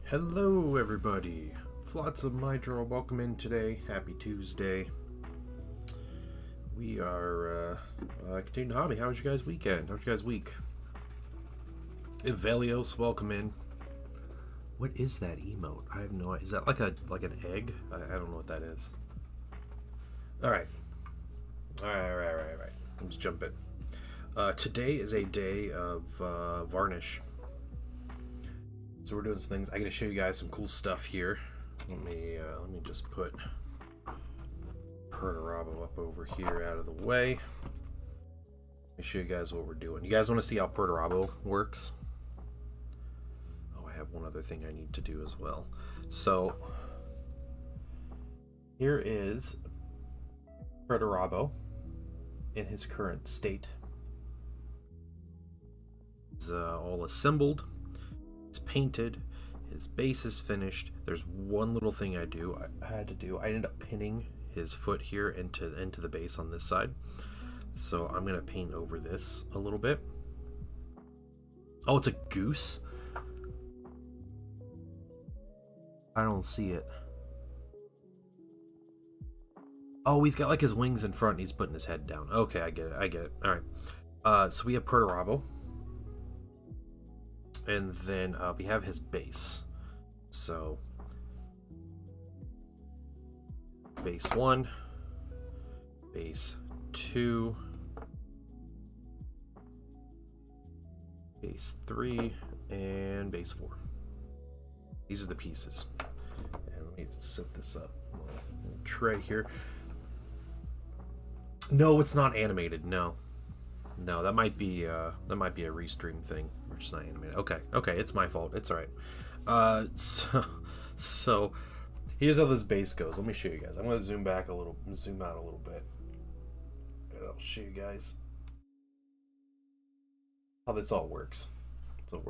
Hello everybody, Flotsam Hydro, welcome in today, happy Tuesday. We are continuing the hobby. How was your guys' weekend? How was your guys' week? Ivelios, welcome in. What is that emote? I have no idea. Is that like an egg? I don't know what that is. Alright. Alright. Let's jump in. Today is a day of varnish. So we're doing some things. I gotta show you guys some cool stuff here. Let me just put Perturabo up over here out of the way. Let me show you guys what we're doing. You guys want to see how Perturabo works? Oh, I have one other thing I need to do as well. So here is Perturabo in his current state. It's all assembled. It's painted, his base is finished. There's one little thing I had to do. I ended up pinning his foot here into the base on this side. So I'm gonna paint over this a little bit. Oh, it's a goose? I don't see it. Oh, he's got like his wings in front and he's putting his head down. Okay, I get it. Alright. So we have Perturabo. And then we have his base. So base 1, base 2, base 3, and base 4. These are the pieces. And let me set this up. A little tray here. No, it's not animated. No, that might be a restream thing. We're just not animated. Okay, it's my fault. It's all right. So here's how this base goes. Let me show you guys. I'm gonna zoom out a little bit, and I'll show you guys how this all works.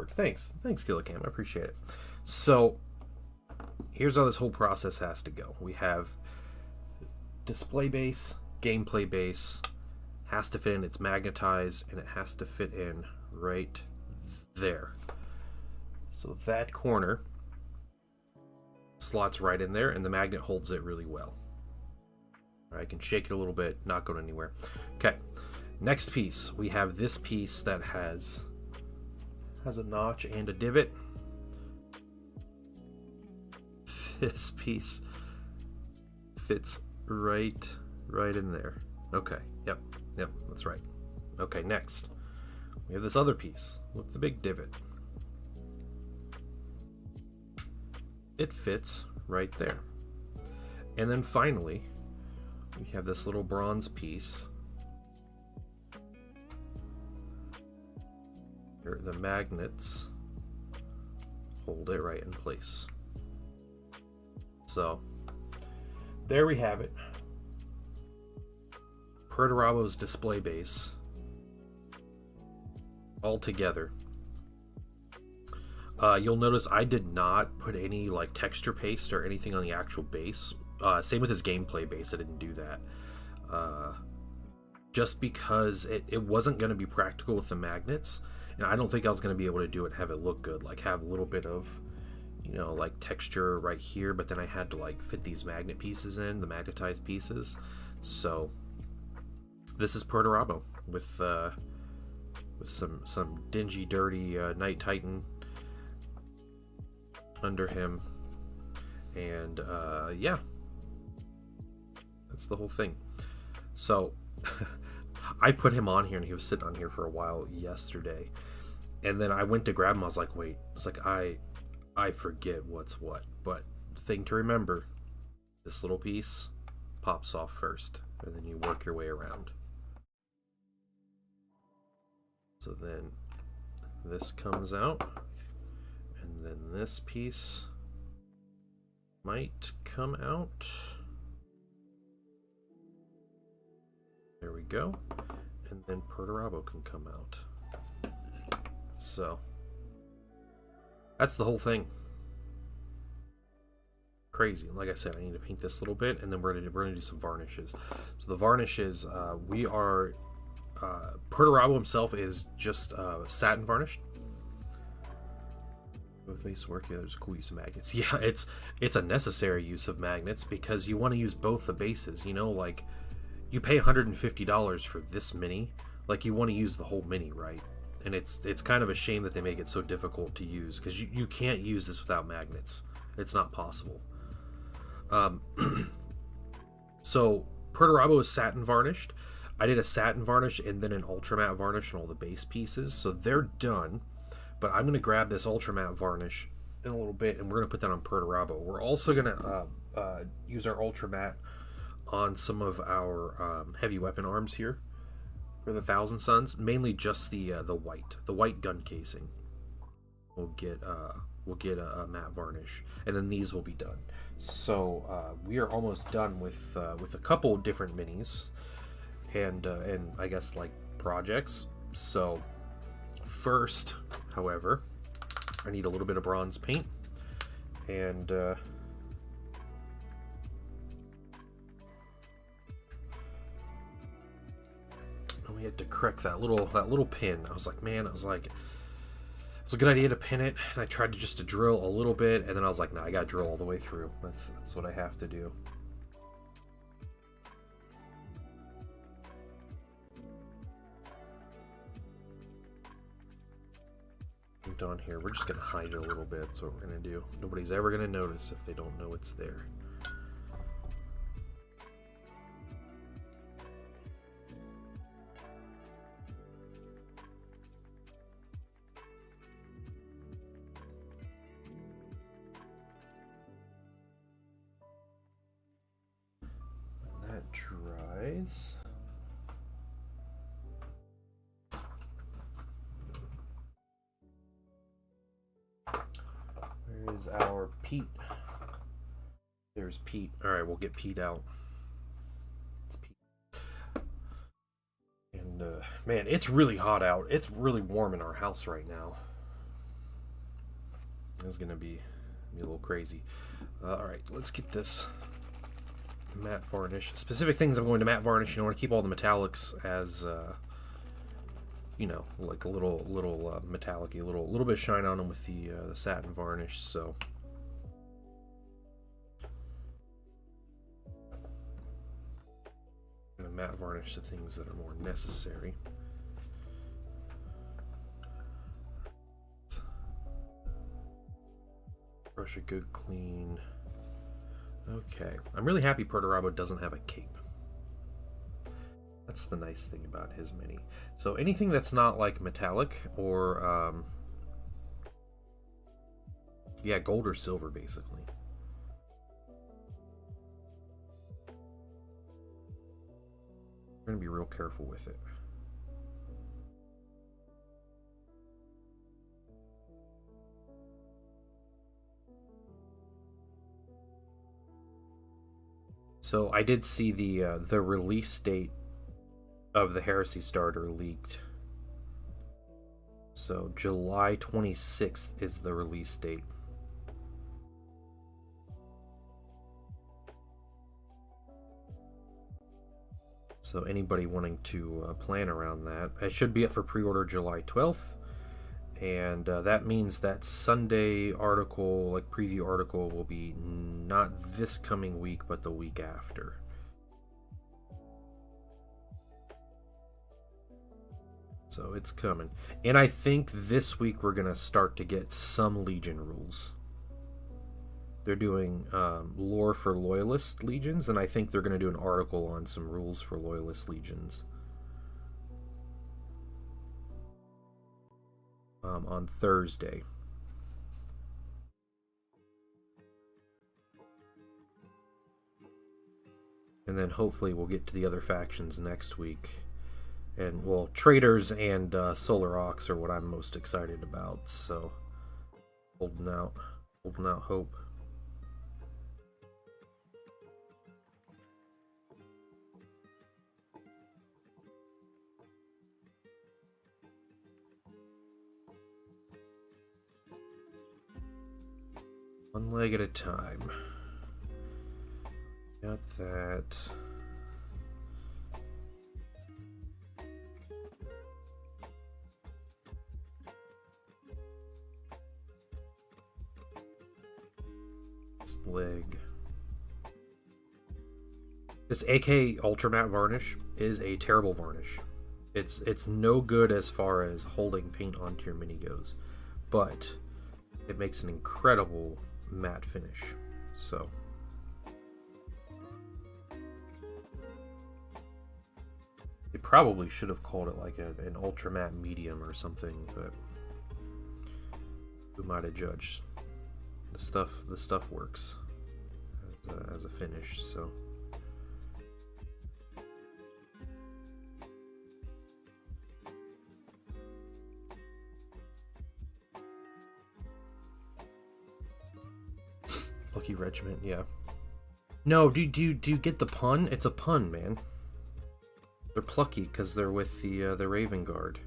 Thanks, Gillacam. I appreciate it. So here's how this whole process has to go. We have display base, gameplay base. Has to fit in, it's magnetized, and it has to fit in right there. So that corner slots right in there, and the magnet holds it really well. I can shake it a little bit, not going anywhere. Okay, next piece. We have this piece that has a notch and a divot. This piece fits right in there. Okay, yep, that's right. Okay, next. We have this other piece. Look at the big divot. It fits right there. And then finally, we have this little bronze piece. Here, the magnets hold it right in place. So, there we have it. Perturabo's display base all together. You'll notice I did not put any like texture paste or anything on the actual base. Same with his gameplay base, I didn't do that. Just because it wasn't going to be practical with the magnets, and I don't think I was going to be able to do it and have it look good. Like have a little bit of, like texture right here, but then I had to like fit these magnet pieces in, the magnetized pieces. So this is Perturabo with some dingy, dirty Night Titan under him, and yeah, that's the whole thing. So I put him on here, and he was sitting on here for a while yesterday, and then I went to grab him. I was like, wait, it's like I forget what's what, but thing to remember: this little piece pops off first, and then you work your way around. So then this comes out, and then this piece might come out. There we go. And then Perturabo can come out. So that's the whole thing. Crazy. Like I said, I need to paint this a little bit, and then we're gonna do some varnishes. So the varnishes, we are Perturabo himself is just satin varnished. Both base work. Yeah, there's a cool use of magnets. Yeah, it's a necessary use of magnets because you want to use both the bases. You know, like you pay $150 for this mini, like you want to use the whole mini, right? And it's kind of a shame that they make it so difficult to use because you can't use this without magnets. It's not possible. So Perturabo is satin varnished. I did a satin varnish and then an ultra matte varnish on all the base pieces, so they're done. But I'm going to grab this ultra matte varnish in a little bit, and we're going to put that on Perturabo. We're also going to use our ultra matte on some of our heavy weapon arms here for the Thousand Suns, mainly just the white gun casing. We'll get a matte varnish, and then these will be done. So we are almost done with a couple different minis, and I guess like projects. So first, however, I need a little bit of bronze paint, and we had to correct that little pin. I was like, it's a good idea to pin it, and I tried to drill a little bit, and then I was like, nah, I gotta drill all the way through. That's what I have to do. On here, we're just gonna hide it a little bit. That's what we're gonna do. Nobody's ever gonna notice if they don't know it's there. When that dries, is our peat. There's peat. Alright, we'll get peat out. It's peat. And man, it's really hot out. It's really warm in our house right now. It's gonna be a little crazy. Alright, let's get this matte varnish. Specific things I'm going to matte varnish. You want to keep all the metallics as you know, like a little metallic-y, a little bit of shine on them with the satin varnish. So I'm gonna matte varnish the things that are more necessary. Brush a good clean. Okay, I'm really happy Perturabo doesn't have a cape. That's the nice thing about his mini. So anything that's not like metallic or yeah, gold or silver basically. We're gonna be real careful with it. So I did see the release date of the Heresy Starter leaked. So July 26th is the release date. So anybody wanting to plan around that, it should be up for pre-order July 12th. And that means that Sunday article, like preview article, will be not this coming week, but the week after. So it's coming. And I think this week we're going to start to get some Legion rules. They're doing lore for Loyalist Legions, and I think they're going to do an article on some rules for Loyalist Legions. On Thursday. And then hopefully we'll get to the other factions next week. And, well, Traders and Solar Ox are what I'm most excited about, so holding out hope. One leg at a time. Got that. leg. This AK Ultra Matte Varnish is a terrible varnish. It's no good as far as holding paint onto your mini goes, but it makes an incredible matte finish. So it probably should have called it like an ultra matte medium or something, but who might have judged? The stuff works as a finish. So Plucky Regiment, yeah. No, do you get the pun? It's a pun, man. They're plucky because they're with the Raven Guard.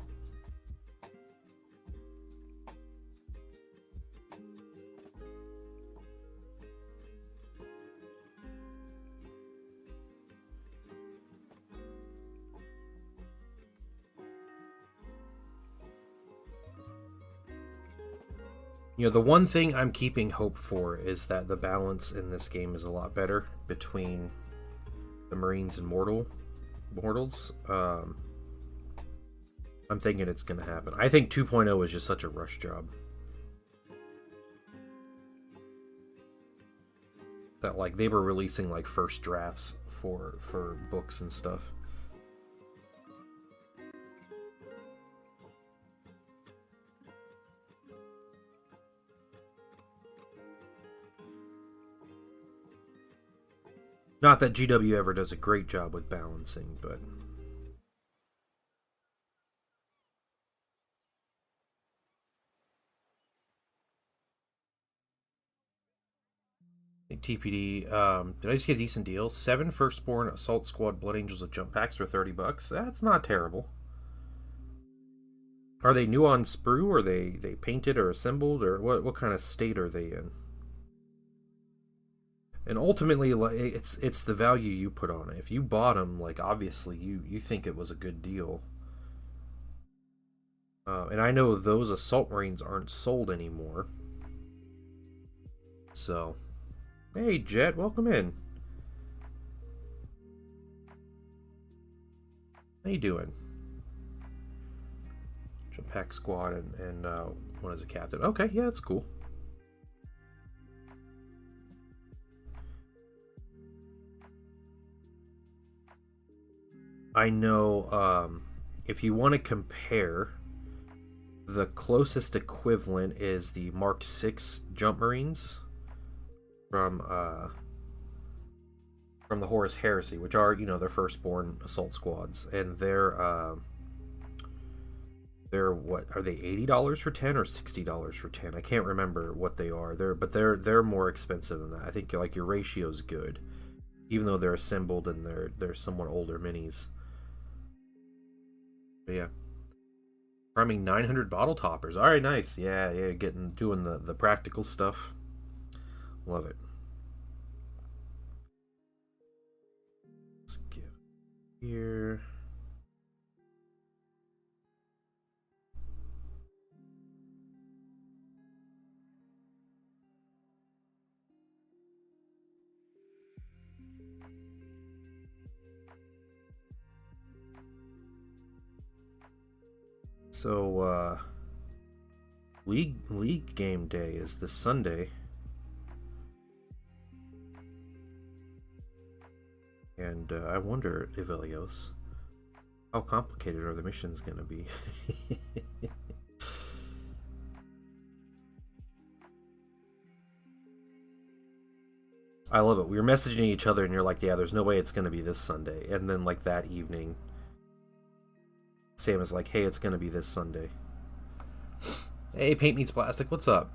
You know, the one thing I'm keeping hope for is that the balance in this game is a lot better between the Marines and Mortals. I'm thinking it's going to happen. I think 2.0 is just such a rush job. That, like, they were releasing, like, first drafts for books and stuff. Not that GW ever does a great job with balancing, but... TPD, did I just get a decent deal? 7 Firstborn Assault Squad Blood Angels with jump packs for $30. That's not terrible. Are they new on sprue, or they painted or assembled, or what kind of state are they in? And ultimately, it's the value you put on it. If you bought them, like, obviously you think it was a good deal. And I know those Assault Marines aren't sold anymore. So, hey Jet, welcome in. How you doing? Jump pack squad and one as a captain. Okay, yeah, that's cool. I know if you want to compare, the closest equivalent is the Mark 6 Jump Marines from the Horus Heresy, which are, you know, their Firstborn assault squads, and they're what are they, $80 for 10 or $60 for 10? I can't remember what they are. They're more expensive than that. I think, like, your ratio's good, even though they're assembled and they're somewhat older minis. But yeah, farming 900 bottle toppers. All right, nice. Yeah, doing the practical stuff. Love it. Let's get here. So, League game day is this Sunday. And I wonder, Ivelios, how complicated are the missions going to be? I love it. We were messaging each other and you're like, yeah, there's no way it's going to be this Sunday. And then, like, that evening, Sam is like, hey, it's going to be this Sunday. Hey, Paint Meets Plastic, what's up?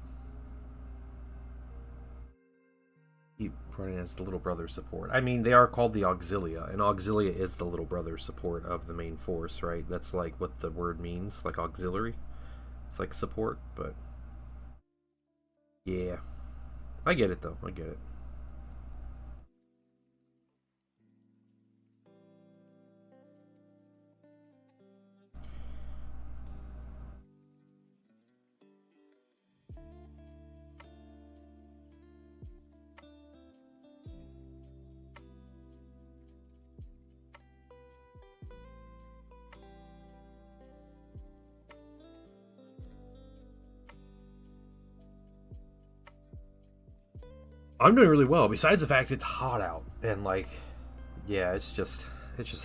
He brought in as the little brother support. I mean, they are called the Auxilia, and Auxilia is the little brother support of the main force, right? That's like what the word means, like auxiliary. It's like support, but yeah. I get it, though. I get it. I'm doing really well. Besides the fact it's hot out and like, yeah, it's just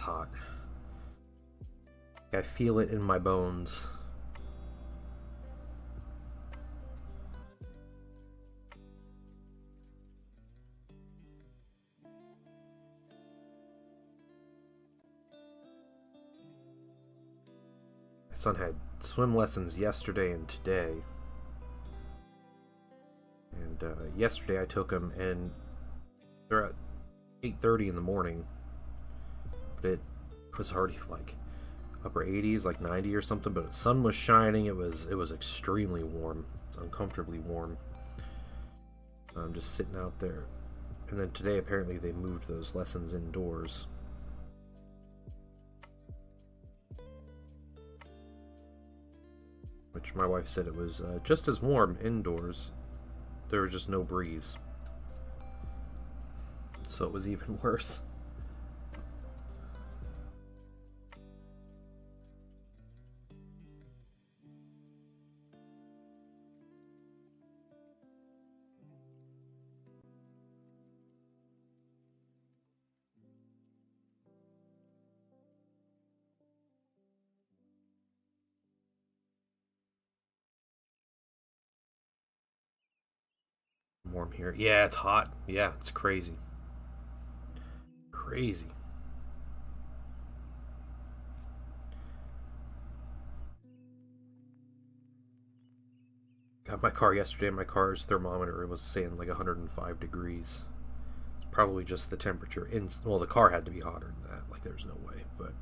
hot. I feel it in my bones. My son had swim lessons yesterday and today. And yesterday I took him, and they're at 8:30 in the morning. But it was already like upper 80s, like 90 or something. But the sun was shining. It was extremely warm. It's uncomfortably warm. I'm just sitting out there. And then today apparently they moved those lessons indoors. Which my wife said it was just as warm indoors. There was just no breeze. So it was even worse. Warm here. Yeah, it's hot. Yeah, it's crazy. Crazy. Got my car yesterday. My car's thermometer was saying like 105 degrees. It's probably just the temperature. Well, the car had to be hotter than that. Like, there's no way. But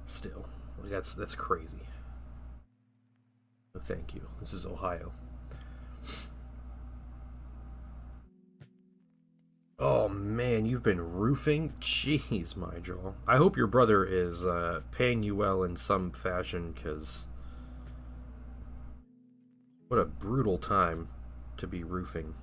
still, like, that's crazy. Thank you. This is Ohio. Oh man, you've been roofing? Jeez, my jaw. I hope your brother is paying you well in some fashion, because what a brutal time to be roofing.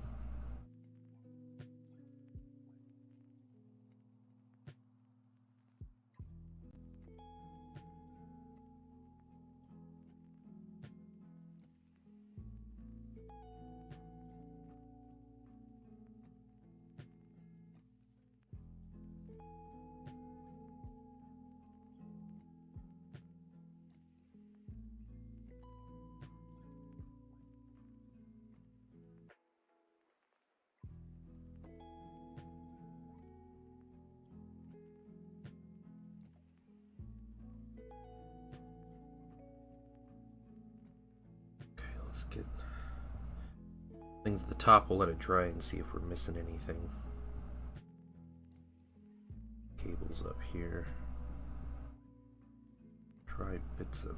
Okay, let's get things at the top. We'll let it dry and see if we're missing anything. Cables up here. Dry bits of...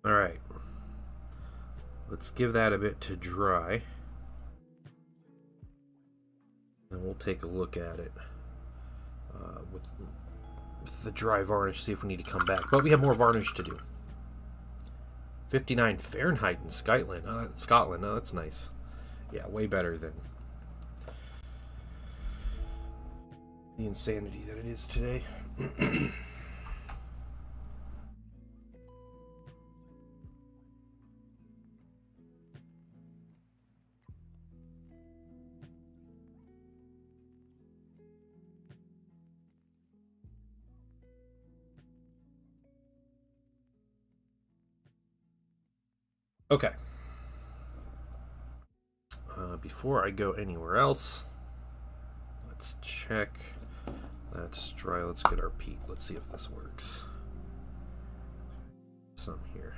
Alright. Let's give that a bit to dry. And we'll take a look at it with the dry varnish, see if we need to come back. But we have more varnish to do. 59 Fahrenheit in Scotland. Scotland. Oh, that's nice. Yeah, way better than the insanity that it is today. Okay. Before I go anywhere else, let's check. That's dry. Let's get our peat. Let's see if this works. Some here.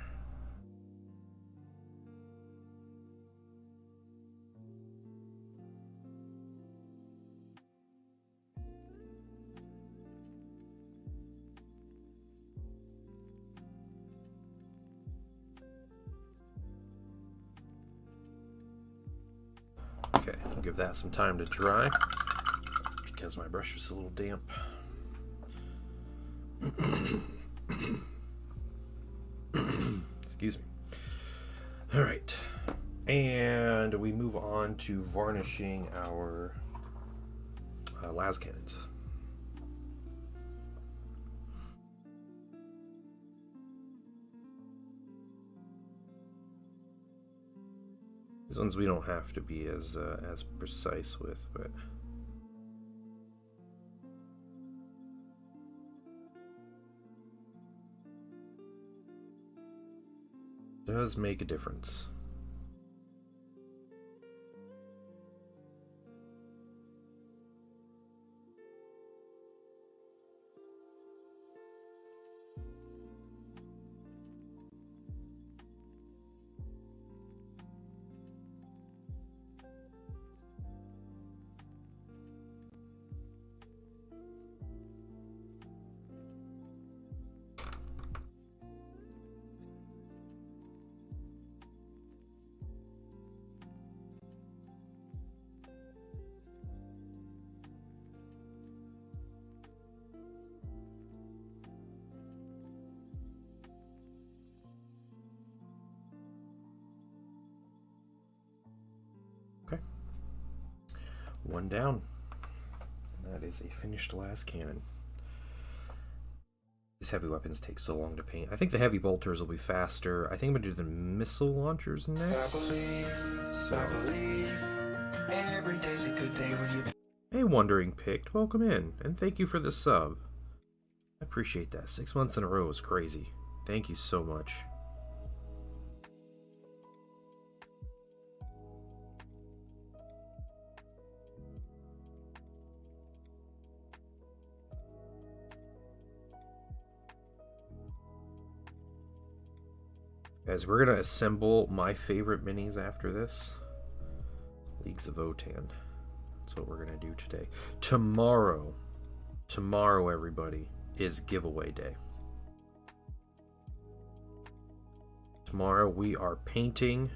Okay, I'll give that some time to dry because my brush was a little damp. Excuse me. All right, and we move on to varnishing our las cannons. These ones we don't have to be as precise with, but does make a difference. Okay. One down. That is a finished las cannon. These heavy weapons take so long to paint. I think the heavy bolters will be faster. I think I'm going to do the missile launchers next. Hey, Wandering Picked, welcome in, and thank you for the sub. I appreciate that. 6 months in a row is crazy. Thank you so much. Guys, we're going to assemble my favorite minis after this. Leagues of Votann. That's what we're going to do today. Tomorrow, everybody, is giveaway day. Tomorrow we are painting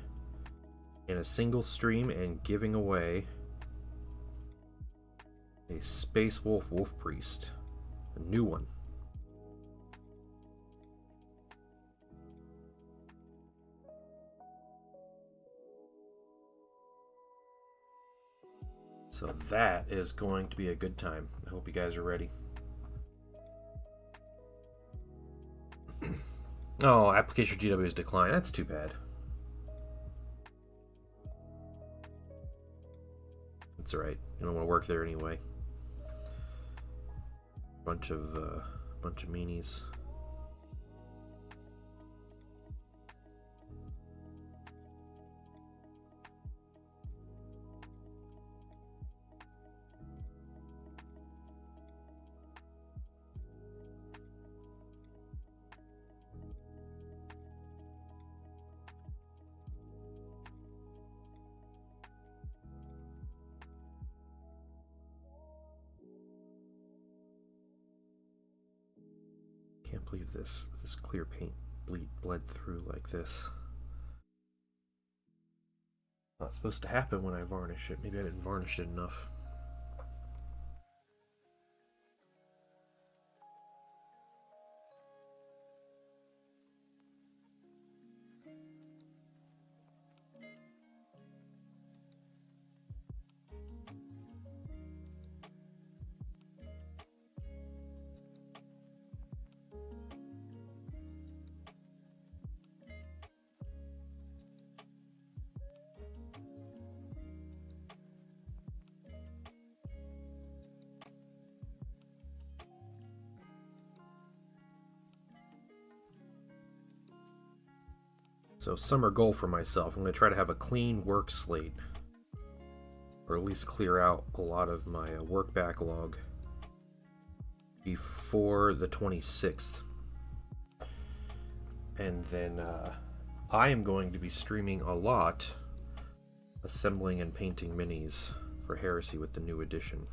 in a single stream and giving away a Space Wolf Wolf Priest. A new one. So that is going to be a good time. I hope you guys are ready. Oh, application GW is declined. That's too bad. That's alright. You don't want to work there anyway. Bunch of meanies. Can't believe this clear paint bled through like this. Not supposed to happen when I varnish it. Maybe I didn't varnish it enough. So summer goal for myself, I'm going to try to have a clean work slate, or at least clear out a lot of my work backlog before the 26th. And then I am going to be streaming a lot, assembling and painting minis for Heresy with the new edition.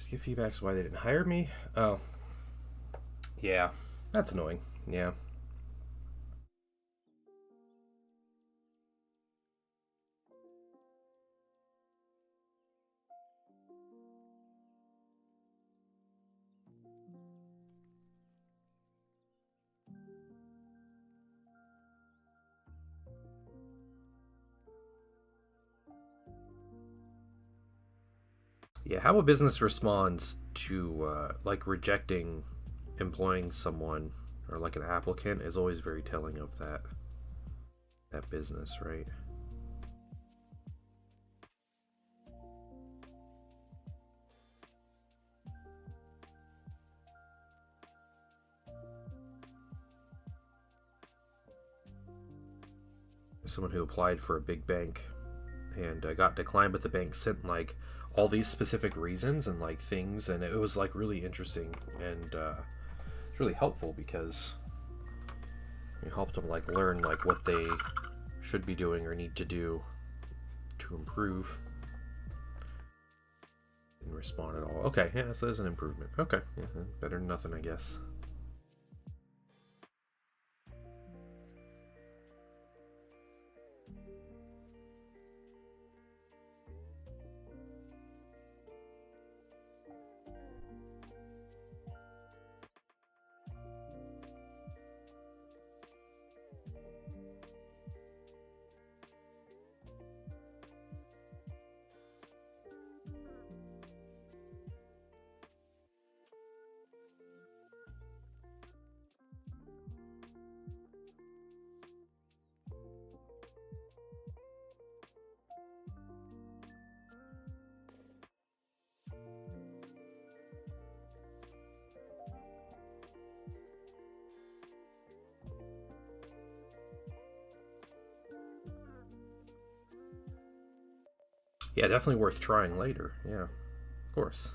Give feedbacks why they didn't hire me. Oh, yeah, that's annoying. Yeah. Yeah, how a business responds to like rejecting employing someone or like an applicant is always very telling of that business, right? Someone who applied for a big bank and got declined, but the bank sent like all these specific reasons and like things, and it was like really interesting and it's really helpful because it helped them like learn like what they should be doing or need to do to improve. Didn't respond at all. Okay, yeah, so there's an improvement. Okay, yeah, better than nothing, I guess. Yeah, definitely worth trying later. Yeah, of course.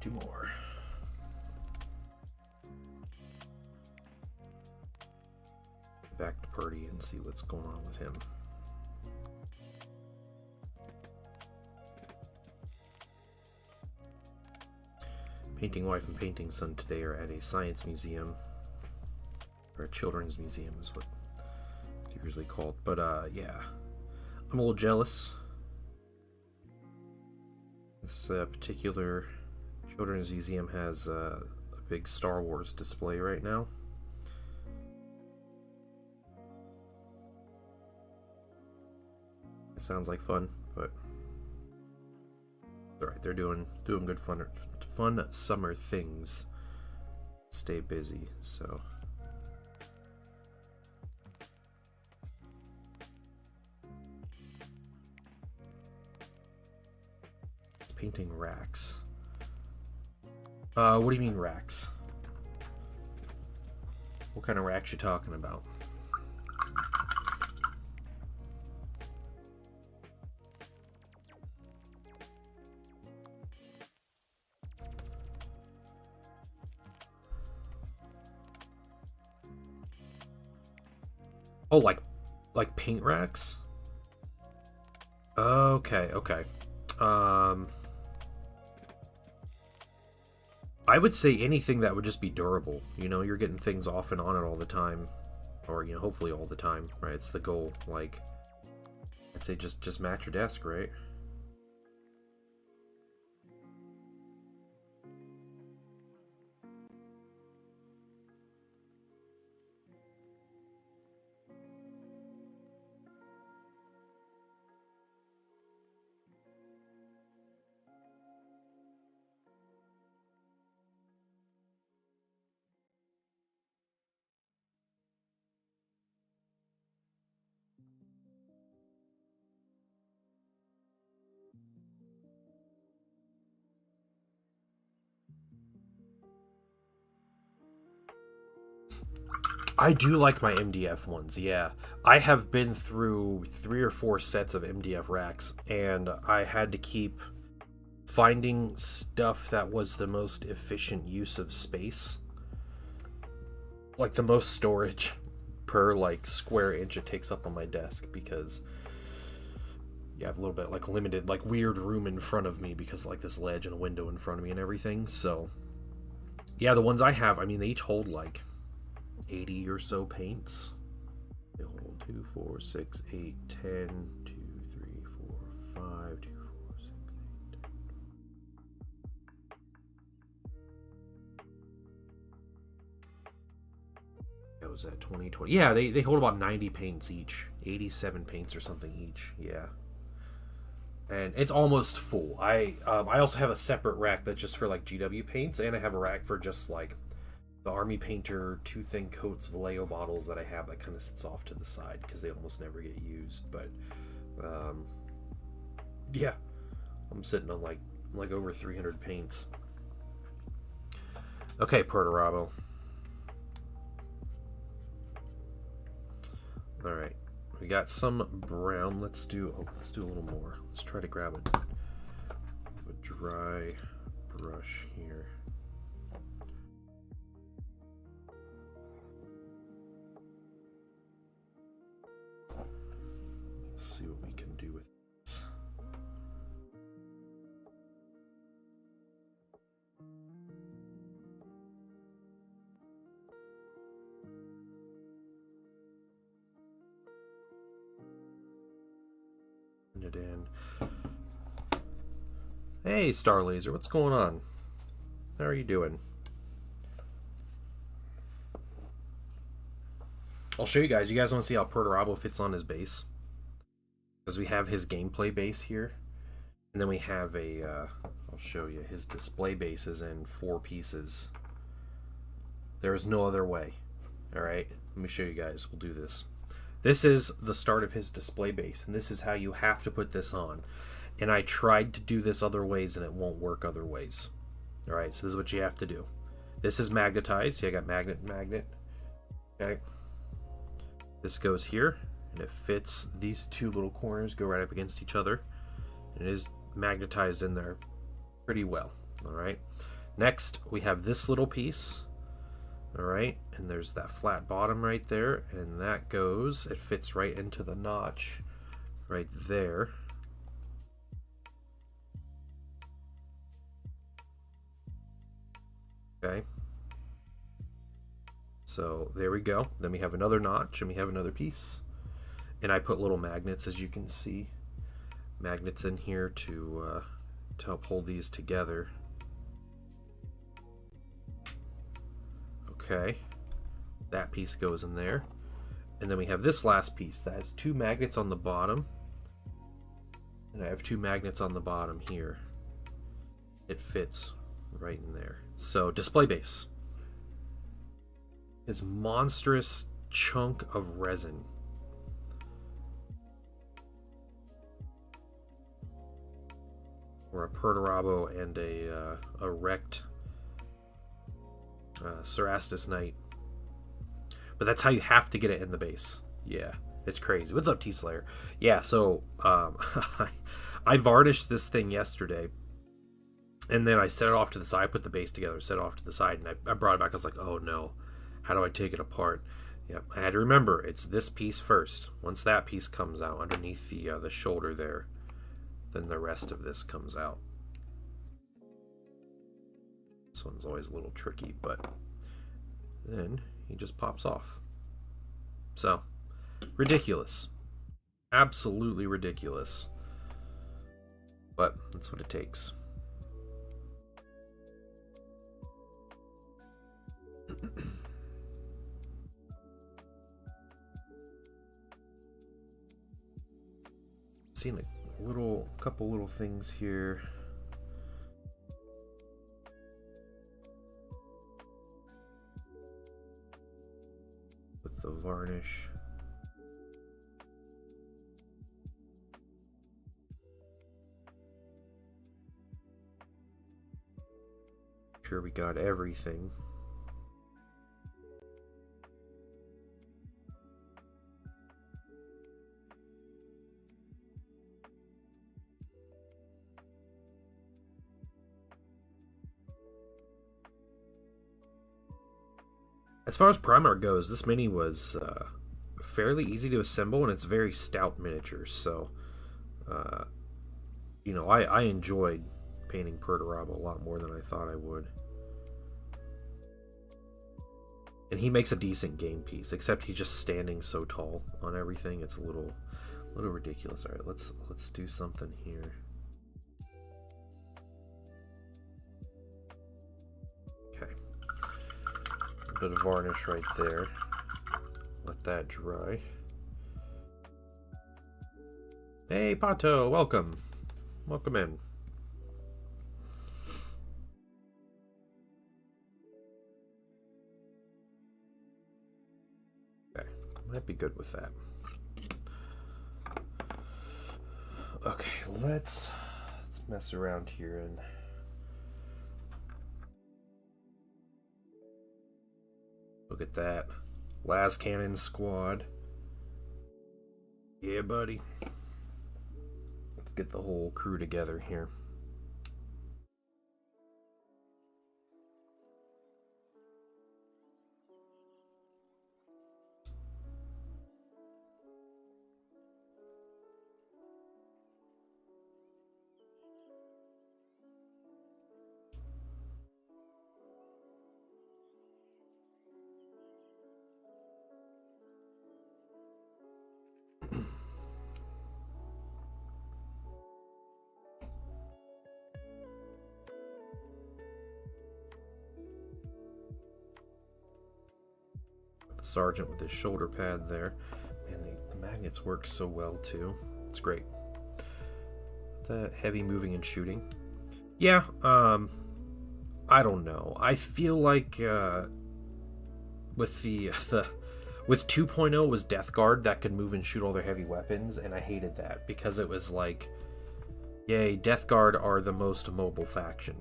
Two more. Back to Purdy and see what's going on with him. Painting wife and painting son today are at a science museum, or a children's museum is what it's usually called. But yeah, I'm a little jealous. This particular children's museum has a big Star Wars display right now. It sounds like fun, but all right, they're doing good fun summer things. Stay busy, so. Painting racks. What do you mean racks? What kind of racks you talking about? Oh, like paint racks? Okay, okay. I would say anything that would just be durable. You know, you're getting things off and on it all the time. or you know, hopefully all the time, right? It's the goal. Like, I'd say just match your desk, right? I do like my MDF ones, yeah. I have been through 3 or 4 sets of MDF racks, and I had to keep finding stuff that was the most efficient use of space. Like the most storage per like square inch it takes up on my desk, because you have a little bit like limited, like weird room in front of me because like this ledge and a window in front of me and everything. So yeah, the ones I have, I mean, they each hold like 80 or so paints. They hold 2, 4, 6, 8, 10, 2, 3, 4, 5, 2, 4, 6, 8, 10. That was at 2020. Yeah, they hold about 90 paints each. 87 paints or something each. Yeah. And it's almost full. I also have a separate rack that's just for like GW paints, and I have a rack for just like the Army Painter 2 thin coats Vallejo bottles that I have that kind of sits off to the side because they almost never get used. But yeah, I'm sitting on like over 300 paints. Okay, Perturabo. All right, we got some brown. Let's do a little more. Let's try to grab a dry brush here. See what we can do with this. Put it in. Hey, Star Laser, what's going on? How are you doing? I'll show you guys. You guys want to see how Perturabo fits on his base? Because we have his gameplay base here, and then we have a I'll show you, his display base is in 4 pieces. There is no other way. Alright, let me show you guys. We'll do this. This is the start of his display base, and this is how you have to put this on. And I tried to do this other ways, and it won't work other ways. Alright, so this is what you have to do. This is magnetized. See, I got magnet. Okay. This goes here, and it fits. These 2 little corners go right up against each other, and it is magnetized in there pretty well. All right, next we have this little piece. All right, and there's that flat bottom right there, and that goes, it fits right into the notch right there. Okay, so there we go. Then we have another notch, and we have another piece. And I put little magnets, as you can see, magnets in here to help hold these together. Okay, that piece goes in there. And then we have this last piece that has 2 magnets on the bottom. And I have 2 magnets on the bottom here. It fits right in there. So, display base. This monstrous chunk of resin. Or a Perturabo and a wrecked Cerastus Knight. But that's how you have to get it in the base. Yeah, it's crazy. What's up, T-Slayer? Yeah, so I varnished this thing yesterday, and then I set it off to the side. I put the base together, set it off to the side, and I brought it back. I was like, oh no, how do I take it apart? Yep, I had to remember, it's this piece first. Once that piece comes out underneath the shoulder there, then the rest of this comes out. This one's always a little tricky, but then he just pops off. So, ridiculous. Absolutely ridiculous. But that's what it takes. Seeing a couple little things here. With the varnish. Sure we got everything. As far as Primarch goes, this mini was fairly easy to assemble, and it's very stout miniatures. So, you know, I enjoyed painting Perturabo a lot more than I thought I would. And he makes a decent game piece, except he's just standing so tall on everything. It's a little ridiculous. All right, let's do something here. Okay. A bit of varnish right there. Let that dry. Hey, Pato, welcome. Welcome in. Okay, might be good with that. Okay, let's mess around here and look at that. Lascannon squad. Yeah, buddy. Let's get the whole crew together here. The sergeant with his shoulder pad there, and the magnets work so well too. It's great. The heavy moving and shooting. Yeah, I don't know. I feel like with with 2.0 was Death Guard that could move and shoot all their heavy weapons, and I hated that because it was like, yay, Death Guard are the most mobile faction.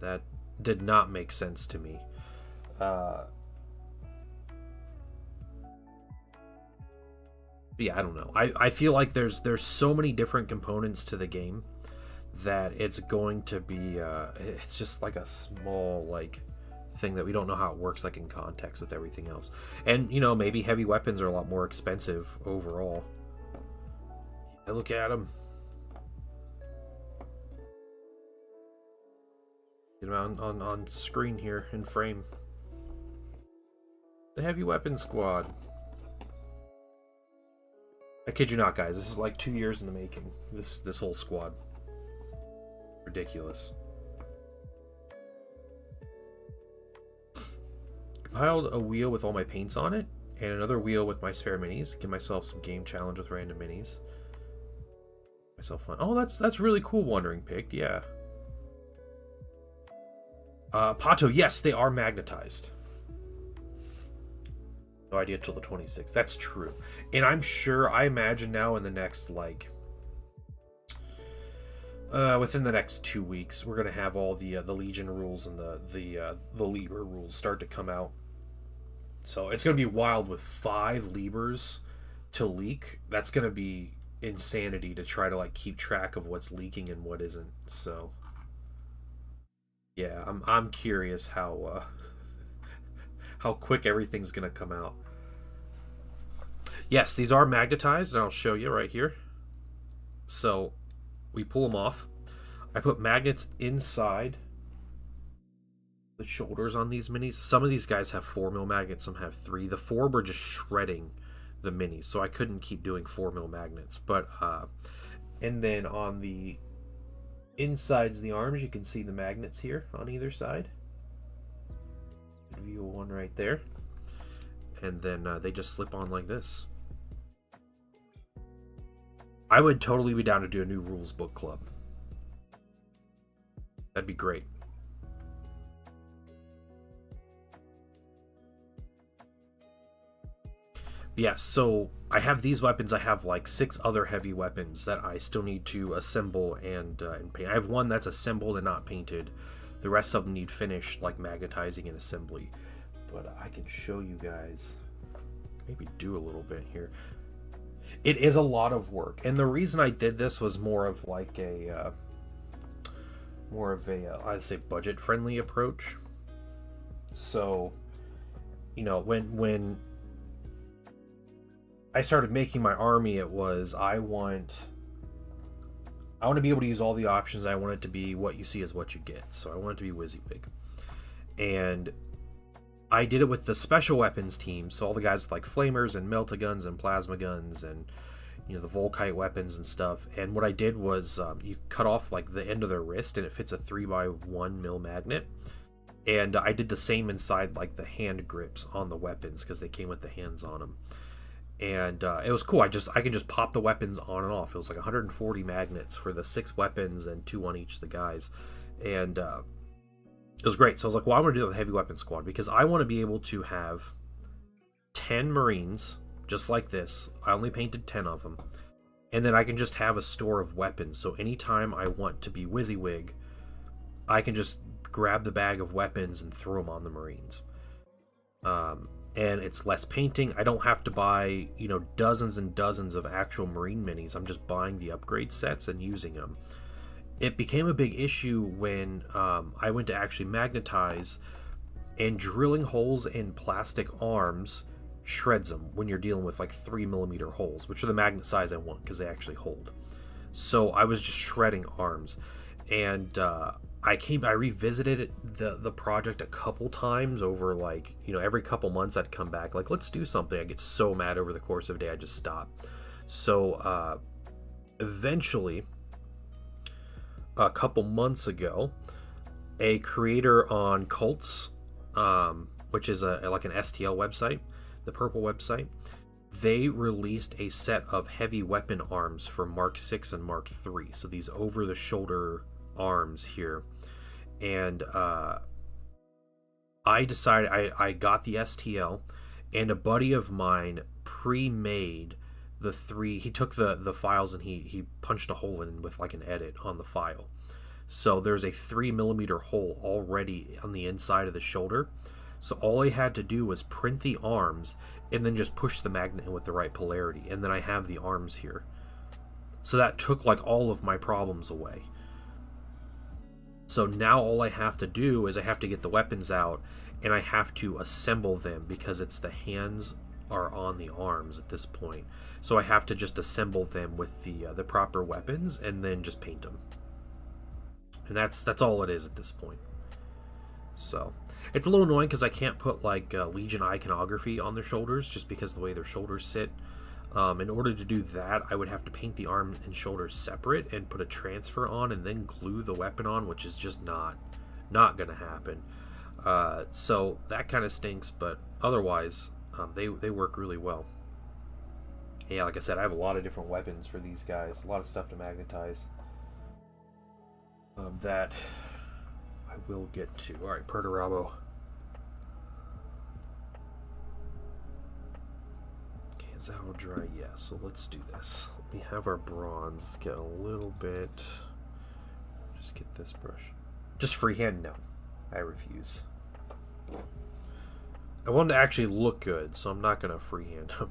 That did not make sense to me. Yeah, I don't know. I feel like there's so many different components to the game that it's going to be it's just like a small like thing that we don't know how it works like in context with everything else. And you know, maybe heavy weapons are a lot more expensive overall. Yeah, look at them. Get them on screen here in frame. The heavy weapon squad. I kid you not, guys. This is like 2 years in the making. This whole squad. Ridiculous. Compiled a wheel with all my paints on it, and another wheel with my spare minis. Give myself some game challenge with random minis. Myself fun. Oh, that's really cool. Wandering Pig. Yeah. Pato. Yes, they are magnetized. No idea till the 26th. That's true. And I'm sure, I imagine now in the next, like, within the next 2 weeks, we're going to have all the Legion rules and the Liber rules start to come out. So it's going to be wild with 5 Libers to leak. That's going to be insanity to try to, like, keep track of what's leaking and what isn't. So, yeah, I'm curious how quick everything's going to come out. Yes, these are magnetized, and I'll show you right here. So, we pull them off. I put magnets inside the shoulders on these minis. Some of these guys have 4mm magnets, some have 3. The 4 were just shredding the minis, so I couldn't keep doing 4mm magnets. But and then on the insides of the arms, you can see the magnets here on either side. View one right there, and then they just slip on like this. I would totally be down to do a new rules book club. That'd be great. Yeah, so I have these weapons. I have like 6 other heavy weapons that I still need to assemble and paint. I have one that's assembled and not painted. The rest of them need finished, like magnetizing and assembly. But I can show you guys, maybe do a little bit here. It is a lot of work, and the reason I did this was more of like a I'd say budget-friendly approach. So, you know, when I started making my army, it was I want to be able to use all the options. I want it to be what you see is what you get. So I want it to be WYSIWYG. And I did it with the special weapons team. So all the guys with like flamers and melta-guns and plasma guns and, you know, the Volkite weapons and stuff. And what I did was you cut off like the end of their wrist and it fits a 3x1mm magnet. And I did the same inside like the hand grips on the weapons because they came with the hands on them. And it was cool. I can just pop the weapons on and off. It was like 140 magnets for the 6 weapons and 2 on each of the guys, and it was great. So I was like, well, I want to do the heavy weapon squad because I want to be able to have 10 Marines just like this. I only painted 10 of them, and then I can just have a store of weapons. So anytime I want to be WYSIWYG, I can just grab the bag of weapons and throw them on the Marines. And it's less painting. I don't have to buy, you know, dozens and dozens of actual Marine minis. I'm just buying the upgrade sets and using them. It became a big issue when I went to actually magnetize, and drilling holes in plastic arms shreds them when you're dealing with like 3mm holes, which are the magnet size I want because they actually hold. So I was just shredding arms, and I revisited the project a couple times over, like, you know, every couple months I'd come back like, let's do something. I get so mad over the course of a day I just stop. So eventually, a couple months ago, a creator on Cults, which is like an STL website, the Purple website, they released a set of heavy weapon arms for Mark 6 and Mark 3. So these over the shoulder arms here. And I decided I got the STL, and a buddy of mine pre-made the 3. He took the files and he punched a hole in with like an edit on the file. So there's a 3mm hole already on the inside of the shoulder. So all I had to do was print the arms and then just push the magnet in with the right polarity, and then I have the arms here. So that took like all of my problems away. So now all I have to do is I have to get the weapons out, and I have to assemble them because it's the hands are on the arms at this point. So I have to just assemble them with the proper weapons and then just paint them. And that's all it is at this point. So it's a little annoying because I can't put like Legion iconography on their shoulders just because of the way their shoulders sit. In order to do that, I would have to paint the arm and shoulders separate and put a transfer on and then glue the weapon on, which is just not going to happen. So that kind of stinks, but otherwise, they work really well. Yeah, like I said, I have a lot of different weapons for these guys, a lot of stuff to magnetize that I will get to. All right, Perturabo. Is that all dry? Yeah, so let's do this. We have our bronze. Get a little bit. Just get this brush. Just freehand? No. I refuse. I want them to actually look good, so I'm not going to freehand them.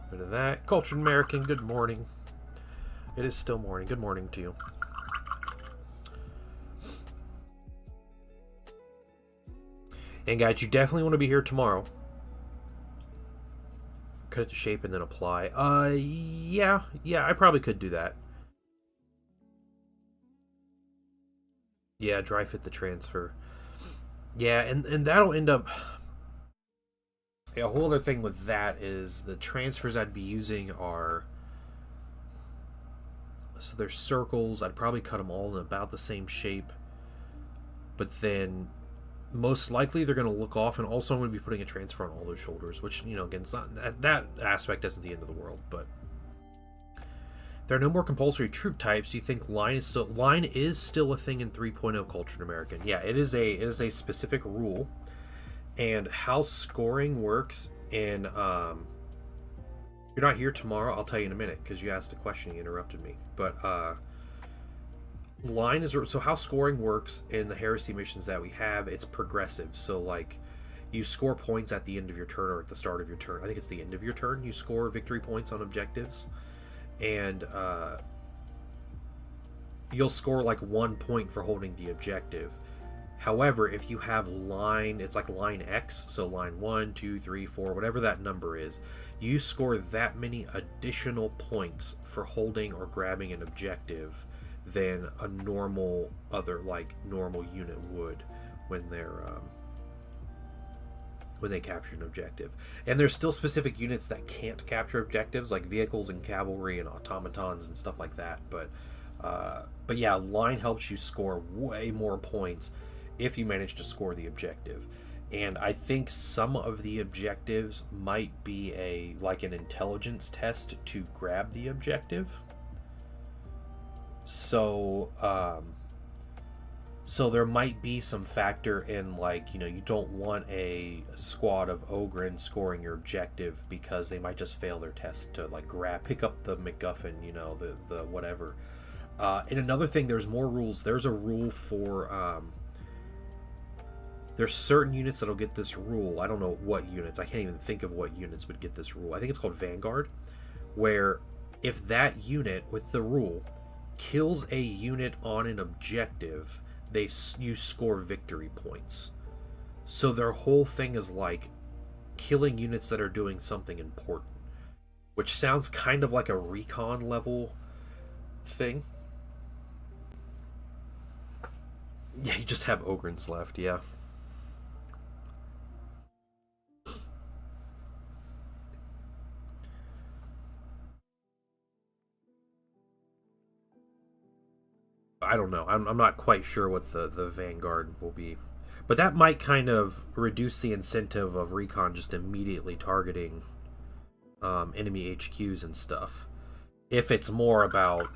Bit of that. Cultured American, good morning. It is still morning. Good morning to you. And guys, you definitely want to be here tomorrow, cut it to shape and then apply. Yeah, I probably could do that. Yeah, dry fit the transfer. Yeah, and that'll end up. Yeah, a whole other thing with that is the transfers I'd be using are. So there's circles. I'd probably cut them all in about the same shape. But then most likely they're going to look off, and also I'm going to be putting a transfer on all those shoulders, which, you know, again, it's not, that aspect isn't the end of the world, but there are no more compulsory troop types. Do you think line is still a thing in 3.0 Cultured American? Yeah, it is a specific rule, and how scoring works in you're not here tomorrow, I'll tell you in a minute, because you asked a question, you interrupted me, but line is, so how scoring works in the heresy missions that we have, it's progressive. So like you score points at the end of your turn or at the start of your turn. I think it's the end of your turn you score victory points on objectives, and you'll score like 1 point for holding the objective. However, if you have line, it's like line X, so line 1, 2, 3, 4, whatever that number is, you score that many additional points for holding or grabbing an objective than a normal unit would when they capture an objective. And there's still specific units that can't capture objectives, like vehicles and cavalry and automatons and stuff like that. But yeah, line helps you score way more points if you manage to score the objective. And I think some of the objectives might be an intelligence test to grab the objective. So there might be some factor in, like, you know, you don't want a squad of Ogryn scoring your objective because they might just fail their test to like pick up the MacGuffin, you know, the whatever. And another thing, there's more rules. There's a rule for there's certain units that'll get this rule. I don't know what units. I can't even think of what units would get this rule. I think it's called Vanguard, where if that unit with the rule kills a unit on an objective, you score victory points. So their whole thing is like killing units that are doing something important, which sounds kind of like a recon level thing. Yeah, you just have Ogryns left, yeah. I don't know. I'm not quite sure what the Vanguard will be. But that might kind of reduce the incentive of recon just immediately targeting enemy HQs and stuff. If it's more about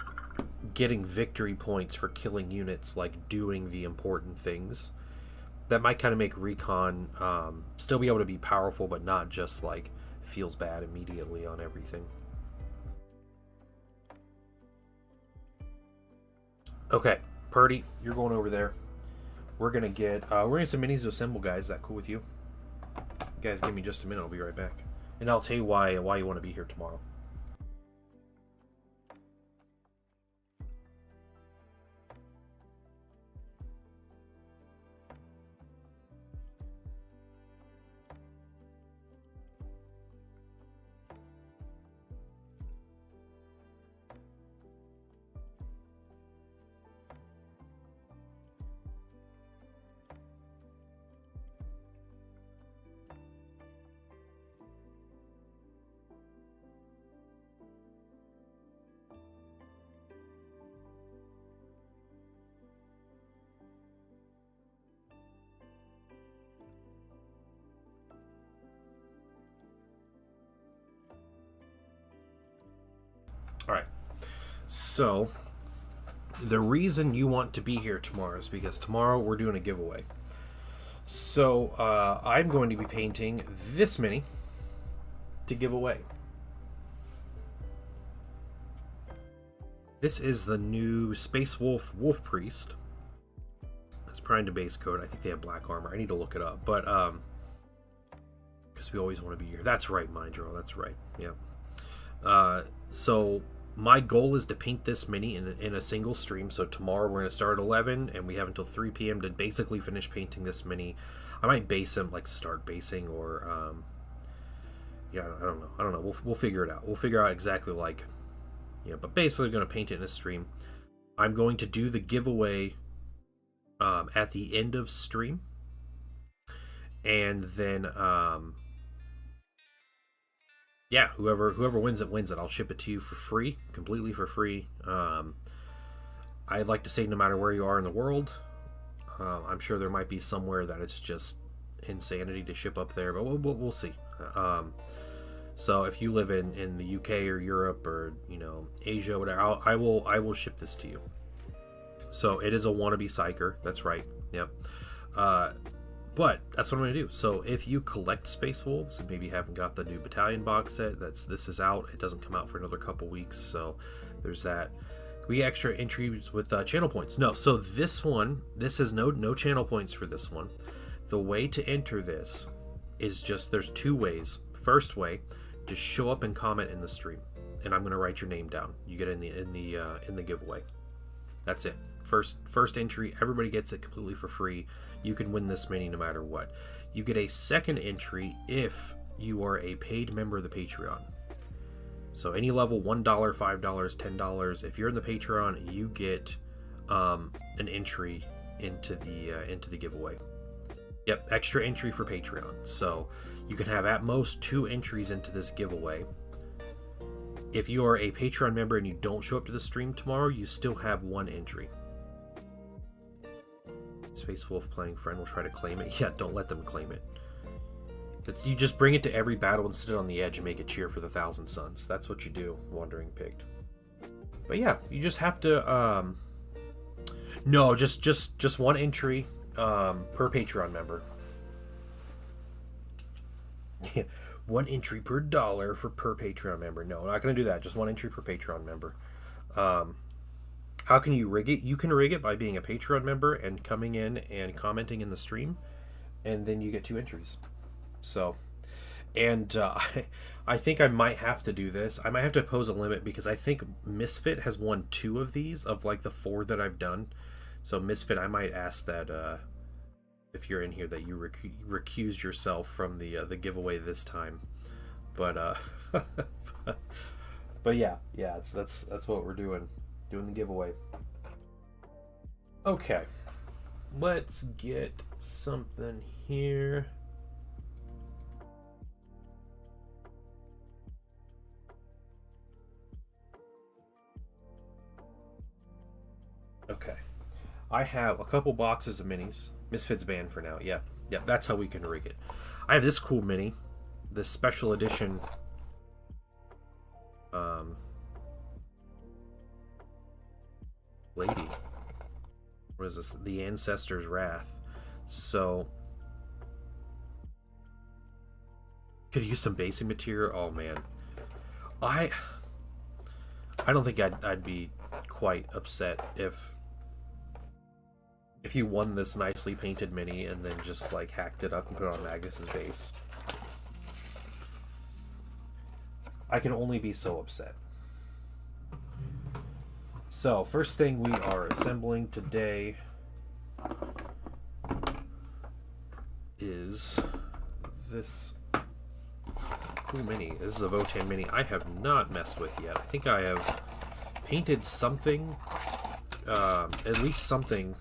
getting victory points for killing units, like doing the important things, that might kind of make recon still be able to be powerful, but not just like feels bad immediately on everything. Okay, Purdy, you're going over there. We're gonna get some minis to assemble, guys. Is that cool with you? Guys, give me just a minute. I'll be right back, and I'll tell you why you want to be here tomorrow. Alright, so the reason you want to be here tomorrow is because tomorrow we're doing a giveaway. So I'm going to be painting this mini to give away. This is the new Space Wolf Wolf Priest. It's Prime to base code. I think they have black armor. I need to look it up, but because we always want to be here. That's right, Mindro. That's right. Yeah. So my goal is to paint this mini in a single stream. So tomorrow we're going to start at 11, and we have until 3 p.m. to basically finish painting this mini. I might base him, like start basing, or Yeah, I don't know. I don't know. We'll figure it out. We'll figure out exactly like, but basically going to paint it in a stream. I'm going to do the giveaway at the end of stream, and then yeah, whoever wins it. I'll ship it to you for free, completely for free. I'd like to say no matter where you are in the world. I'm sure there might be somewhere that it's just insanity to ship up there, but we'll see. So if you live in the UK or Europe or Asia, whatever, I will ship this to you. So it is a wannabe psyker. That's right. Yep. But that's what I'm going to do. So if you collect Space Wolves and maybe haven't got the new Battalion box set, this is out. It doesn't come out for another couple weeks, so there's that. We get extra entries with channel points. No, so this is no channel points for this one. The way to enter this is just, there's two ways. First way, just show up and comment in the stream, and I'm going to write your name down. You get in the giveaway. That's it. First entry, everybody gets it completely for free. You can win this mini no matter what. You get a second entry if you are a paid member of the Patreon. So any level, $1, $5, $10. If you're in the Patreon, you get an entry into the giveaway. Yep, extra entry for Patreon. So you can have at most 2 entries into this giveaway. If you are a Patreon member and you don't show up to the stream tomorrow, you still have 1 entry. Space Wolf playing friend will try to claim it. Yeah, don't let them claim it. You just bring it to every battle and sit on the edge and make it cheer for the Thousand Suns. That's what you do, Wandering Pig. But yeah, you just have to no, just 1 entry per Patreon member. 1 entry per dollar per Patreon member. No, I'm not going to do that. Just 1 entry per Patreon member. How can you rig it? You can rig it by being a Patreon member and coming in and commenting in the stream, and then you get 2 entries. So, and I think I might have to do this. I might have to pose a limit because I think Misfit has won 2 of these of like the 4 that I've done. So Misfit, I might ask that if you're in here that you recuse yourself from the giveaway this time. But but yeah, that's what we're doing the giveaway. Okay, let's get something here. Okay, I have a couple boxes of minis. Misfits banned for now. Yep, that's how we can rig it. I have this cool mini, this special edition lady. What is this? The Ancestor's Wrath. So could use some basic material. Oh man, I don't think I'd be quite upset if you won this nicely painted mini and then just like hacked it up and put it on Magnus's base. I can only be so upset. So, first thing we are assembling today is this cool mini. This is a Votann mini I have not messed with yet. I think I have painted something, at least something,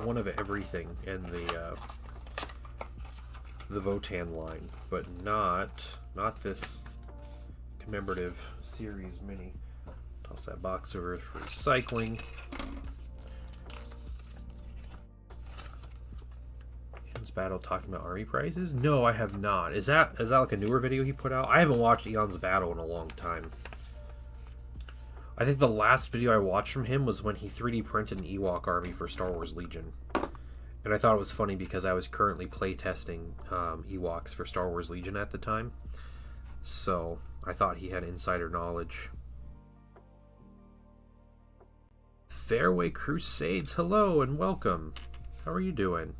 one of everything in the Votann line, but not this commemorative series mini. Toss that box over for recycling. Eon's Battle talking about army prizes? No, I have not. Is that like a newer video he put out? I haven't watched Eon's Battle in a long time. I think the last video I watched from him was when he 3D printed an Ewok army for Star Wars Legion. And I thought it was funny because I was currently playtesting Ewoks for Star Wars Legion at the time. So I thought he had insider knowledge. Fairway Crusades, hello and welcome. How are you doing?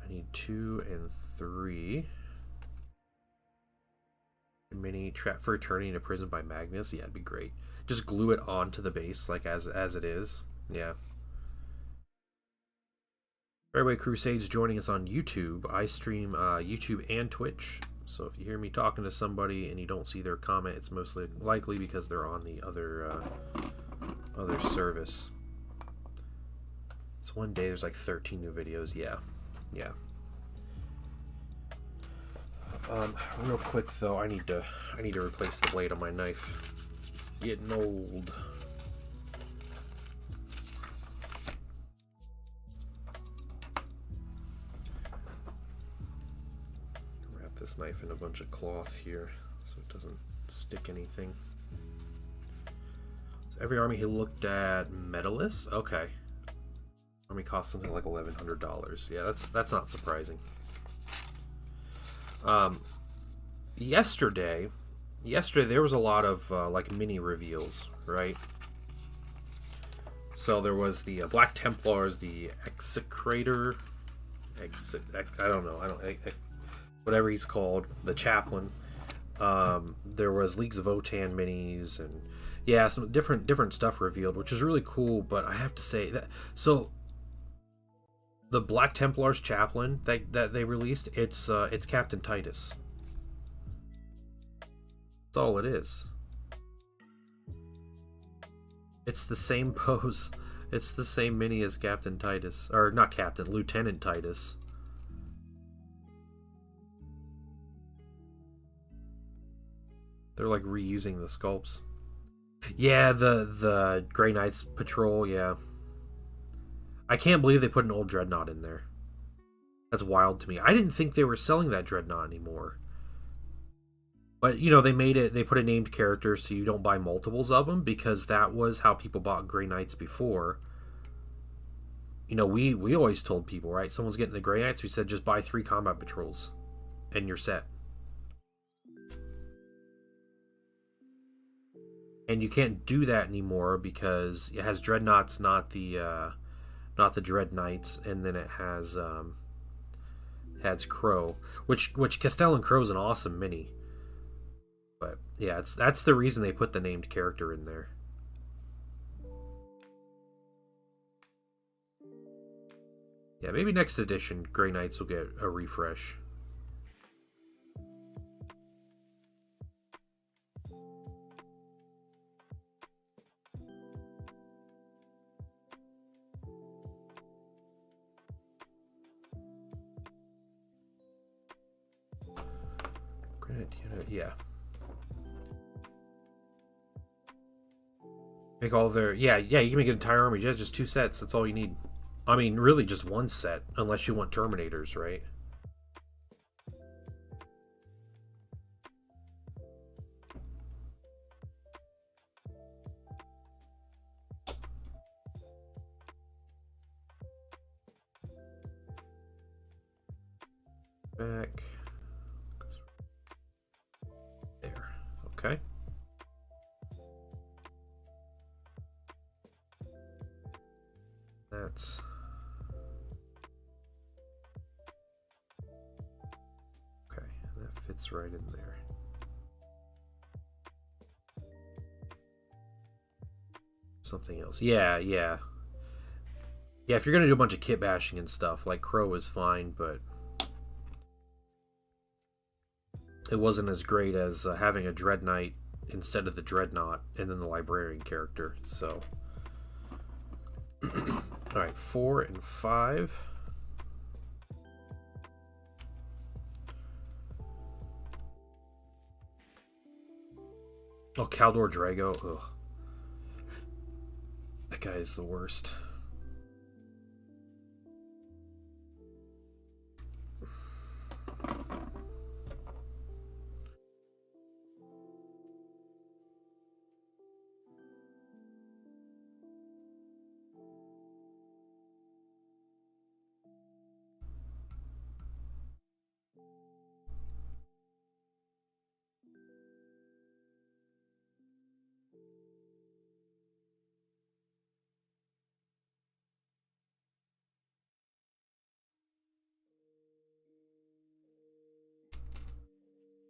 I need 2 and 3. Mini Trap for Eternity in a Prison by Magnus. Yeah, it'd be great. Just glue it onto the base like as it is. Yeah. Fairway Crusades joining us on YouTube. I stream YouTube and Twitch. So if you hear me talking to somebody and you don't see their comment, it's mostly likely because they're on the other service. So one day there's like 13 new videos. Yeah. Real quick though, I need to replace the blade on my knife. It's getting old. Wrap this knife in a bunch of cloth here so it doesn't stick anything. So every army he looked at, medalists. Okay. Army cost something like $1,100. Yeah, that's not surprising. Yesterday there was a lot of like mini reveals, right? So there was the Black Templars, the Execrator, I don't know, whatever he's called, the Chaplain. There was Leagues of Votann minis, and yeah, some different stuff revealed, which is really cool. But I have to say that the Black Templars Chaplain that they released, it's Captain Titus. That's all it is. It's the same pose. It's the same mini as Captain Titus, or not Captain, Lieutenant Titus. They're like reusing the sculpts. Yeah, the Grey Knights patrol. Yeah. I can't believe they put an old Dreadnought in there. That's wild to me. I didn't think they were selling that Dreadnought anymore. But, you know, they put a named character so you don't buy multiples of them, because that was how people bought Grey Knights before. You know, we always told people, right? Someone's getting the Grey Knights, we said just buy 3 combat patrols and you're set. And you can't do that anymore because it has Dreadnoughts, not the Dread Knights, and then it has Crow, which Castellan Crow's an awesome mini. But yeah, that's the reason they put the named character in there. Yeah, maybe next edition Grey Knights will get a refresh. Yeah. Make all their... Yeah, you can make an entire army. Just 2 sets. That's all you need. I mean, really just 1 set, unless you want Terminators, right? Back. There. Okay. That's... Okay, that fits right in there. Something else. Yeah. Yeah, if you're gonna do a bunch of kit bashing and stuff, like Crow is fine, but it wasn't as great as having a Dread Knight instead of the Dreadnought and then the Librarian character, so... Alright, 4 and 5. Oh, Caldor Drago. Ugh. That guy is the worst.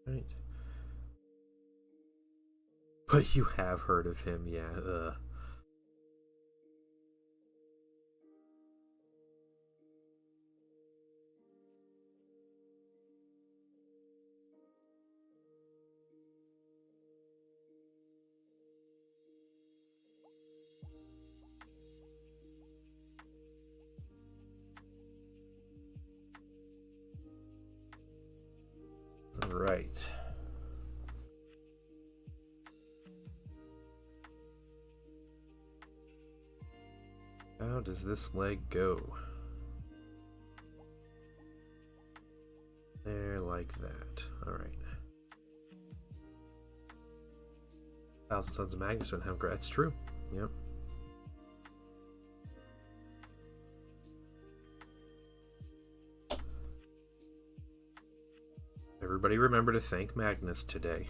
Right. But you have heard of him, yeah. Right. How does this leg go? There, like that. Alright. Thousand Sons of Magnus don't have... That's true. Yep. Everybody remember to thank Magnus today.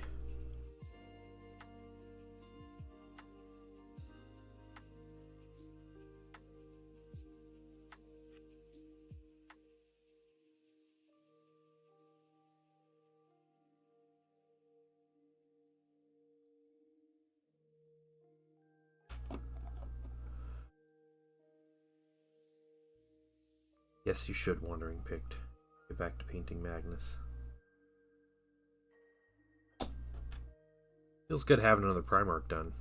Yes, you should, Wandering Pict. Get back to painting Magnus. Feels good having another Primarch done.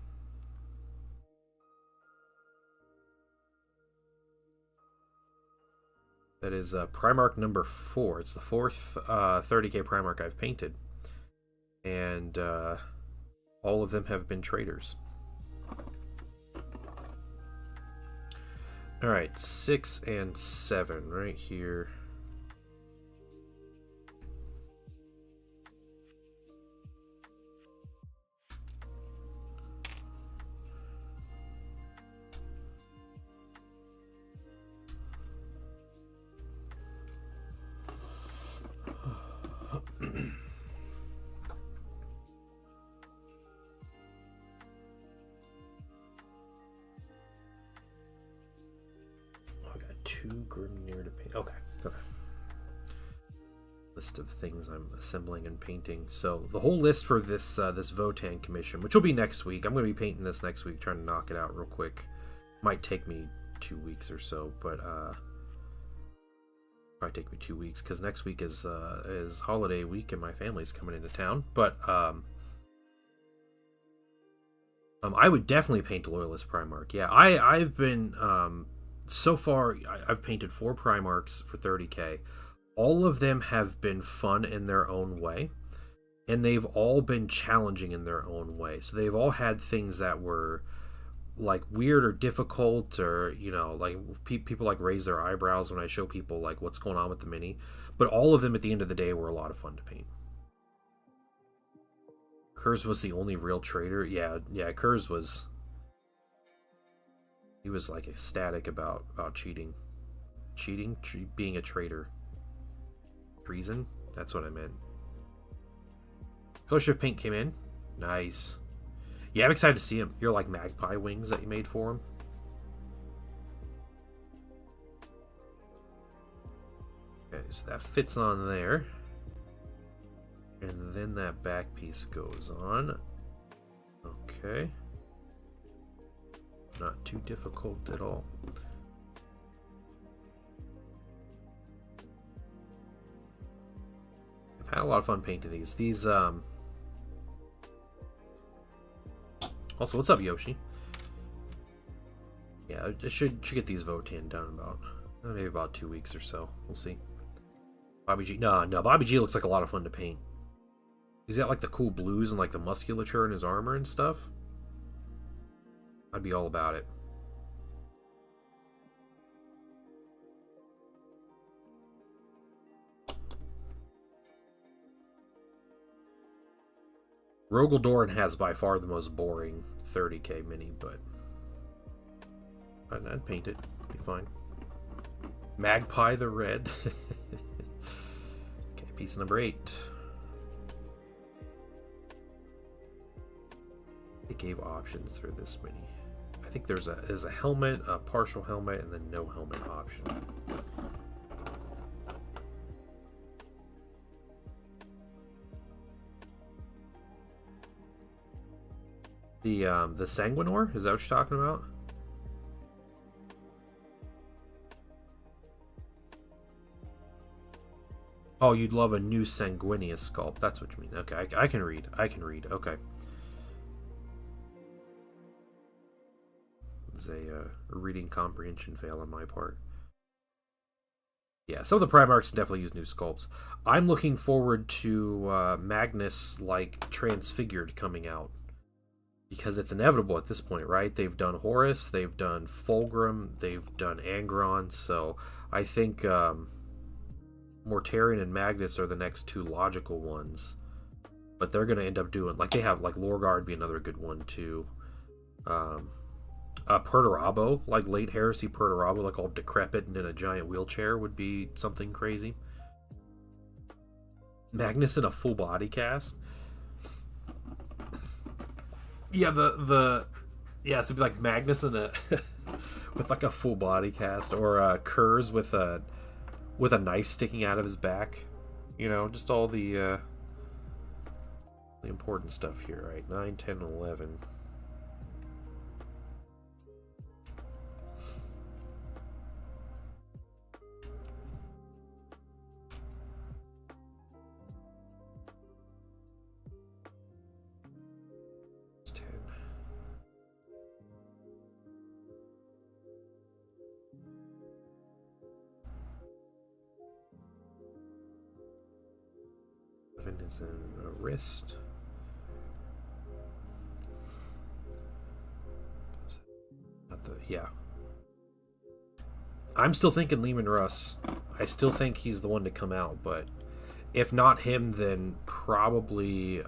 That is Primarch number 4. It's the fourth 30k Primarch I've painted. And all of them have been traders. Alright, 6 and 7 right here. Grimnir to paint. Okay. List of things I'm assembling and painting. So the whole list for this this Votann commission, which will be next week. I'm going to be painting this next week, trying to knock it out real quick. Might take me 2 weeks or so, but probably take me 2 weeks because next week is holiday week and my family's coming into town. But I would definitely paint a Loyalist Primarch. Yeah, I've been so far, I've painted 4 Primarchs for 30k. All of them have been fun in their own way, and they've all been challenging in their own way. So they've all had things that were like weird or difficult, or you know, like people like raise their eyebrows when I show people like what's going on with the mini. But all of them at the end of the day were a lot of fun to paint. Kurz was the only real trader. Yeah, Kurz was. He was like ecstatic about cheating. Being a traitor. Treason? That's what I meant. Color Shift Paint came in. Nice. Yeah, I'm excited to see him. You're like magpie wings that you made for him. Okay, so that fits on there. And then that back piece goes on. Okay. Not too difficult at all. I've had a lot of fun painting these. Also, what's up, Yoshi? Yeah, I should get these Votann done about maybe about 2 weeks or so. We'll see. Bobby G. No, Bobby G looks like a lot of fun to paint. He's got like the cool blues and like the musculature in his armor and stuff. I'd be all about it. Rogal Dorn has by far the most boring 30k mini, but I'd paint it. Be fine. Magpie the Red. Okay, piece number 8. It gave options for this mini. I think there's a helmet, a partial helmet, and then no helmet option. The Sanguinor? Is that what you're talking about? Oh, you'd love a new Sanguinius sculpt. That's what you mean. Okay, I can read. Okay. It's a reading comprehension fail on my part. Yeah, some of the Primarchs definitely use new sculpts. I'm looking forward to Magnus like transfigured coming out because it's inevitable at this point, right? They've done Horus, they've done Fulgrim, they've done Angron, so I think Mortarion and Magnus are the next two logical ones. But they're gonna end up doing like they have like Lorgard be another good one too. Um, Perturabo, like late Heresy Perturabo, like all decrepit and in a giant wheelchair would be something crazy. Magnus in a full body cast. Yeah, the yeah, so it'd be like Magnus in a with like a full body cast, or Kurz with a knife sticking out of his back. You know, just all the important stuff here, right? 9, 10, 11. Is in a wrist. Not the yeah. I'm still thinking Leman Russ. I still think he's the one to come out, but if not him, then probably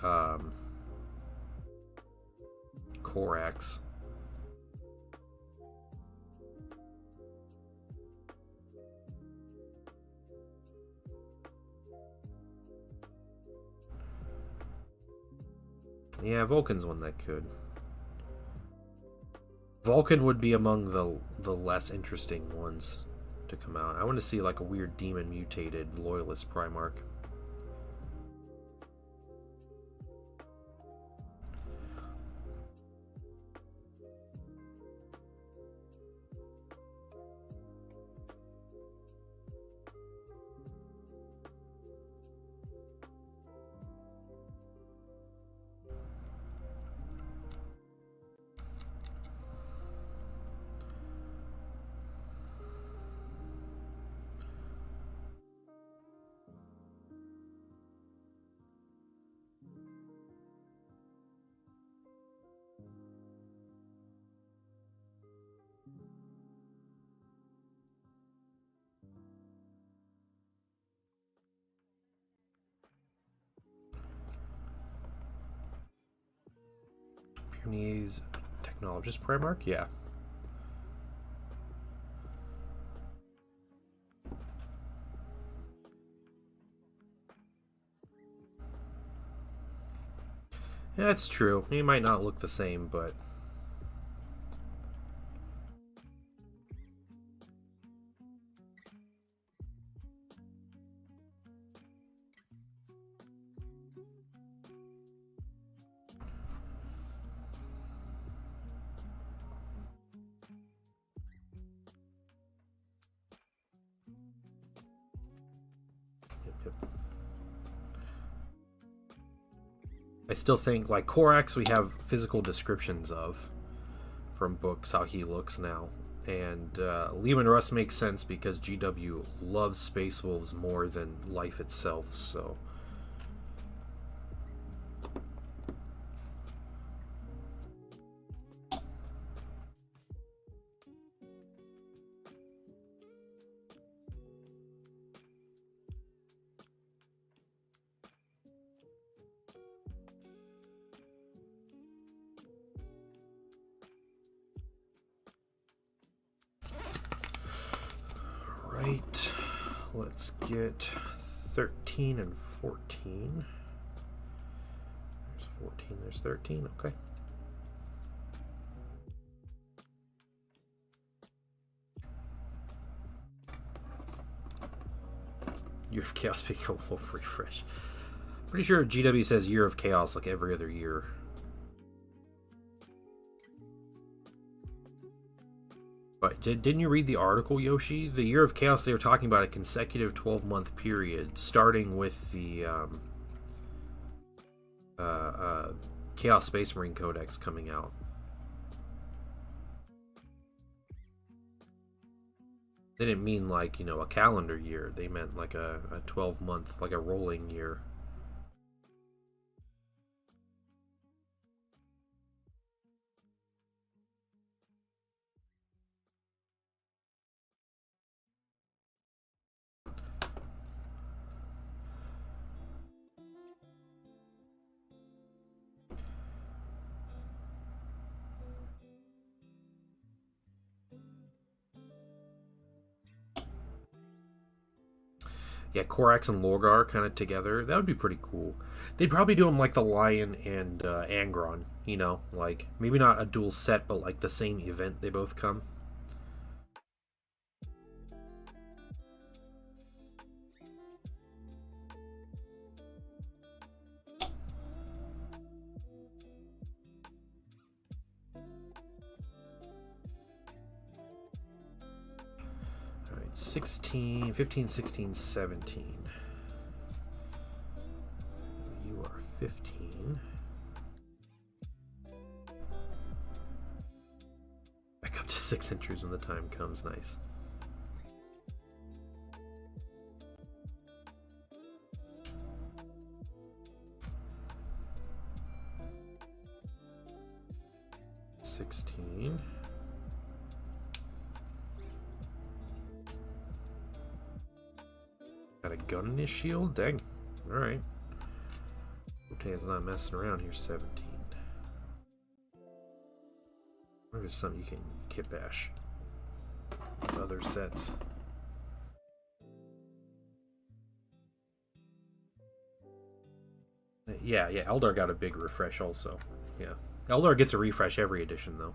Corax. Yeah, Vulcan's one that could. Vulcan would be among the less interesting ones to come out. I want to see like a weird demon mutated loyalist Primarch. Pyrenees Technologist Primarch? Yeah. Yeah, that's true. He might not look the same, but yep. I still think, like, Corax we have physical descriptions of from books, how he looks now. And Leman Russ makes sense because GW loves Space Wolves more than life itself, so... Right, let's get 13 and 14. There's 14, there's 13, okay. Year of Chaos being a wolf refresh. Pretty sure GW says Year of Chaos like every other year. But didn't you read the article, Yoshi? The Year of Chaos, they were talking about a consecutive 12-month period, starting with the Chaos Space Marine Codex coming out. They didn't mean like, a calendar year. They meant like a 12-month, like a rolling year. Yeah, Korax and Lorgar kind of together. That would be pretty cool. They'd probably do them like the Lion and Angron. Like maybe not a dual set, but like the same event they both come. All right, 16, 15, 16, 17. You are 15. Back up to 6 entries when the time comes. Nice. Got a gun in his shield? Dang. Alright. Wotan's not messing around here. 17. Or there's something you can kit bash. Other sets. Yeah, Eldar got a big refresh also. Yeah. Eldar gets a refresh every edition though.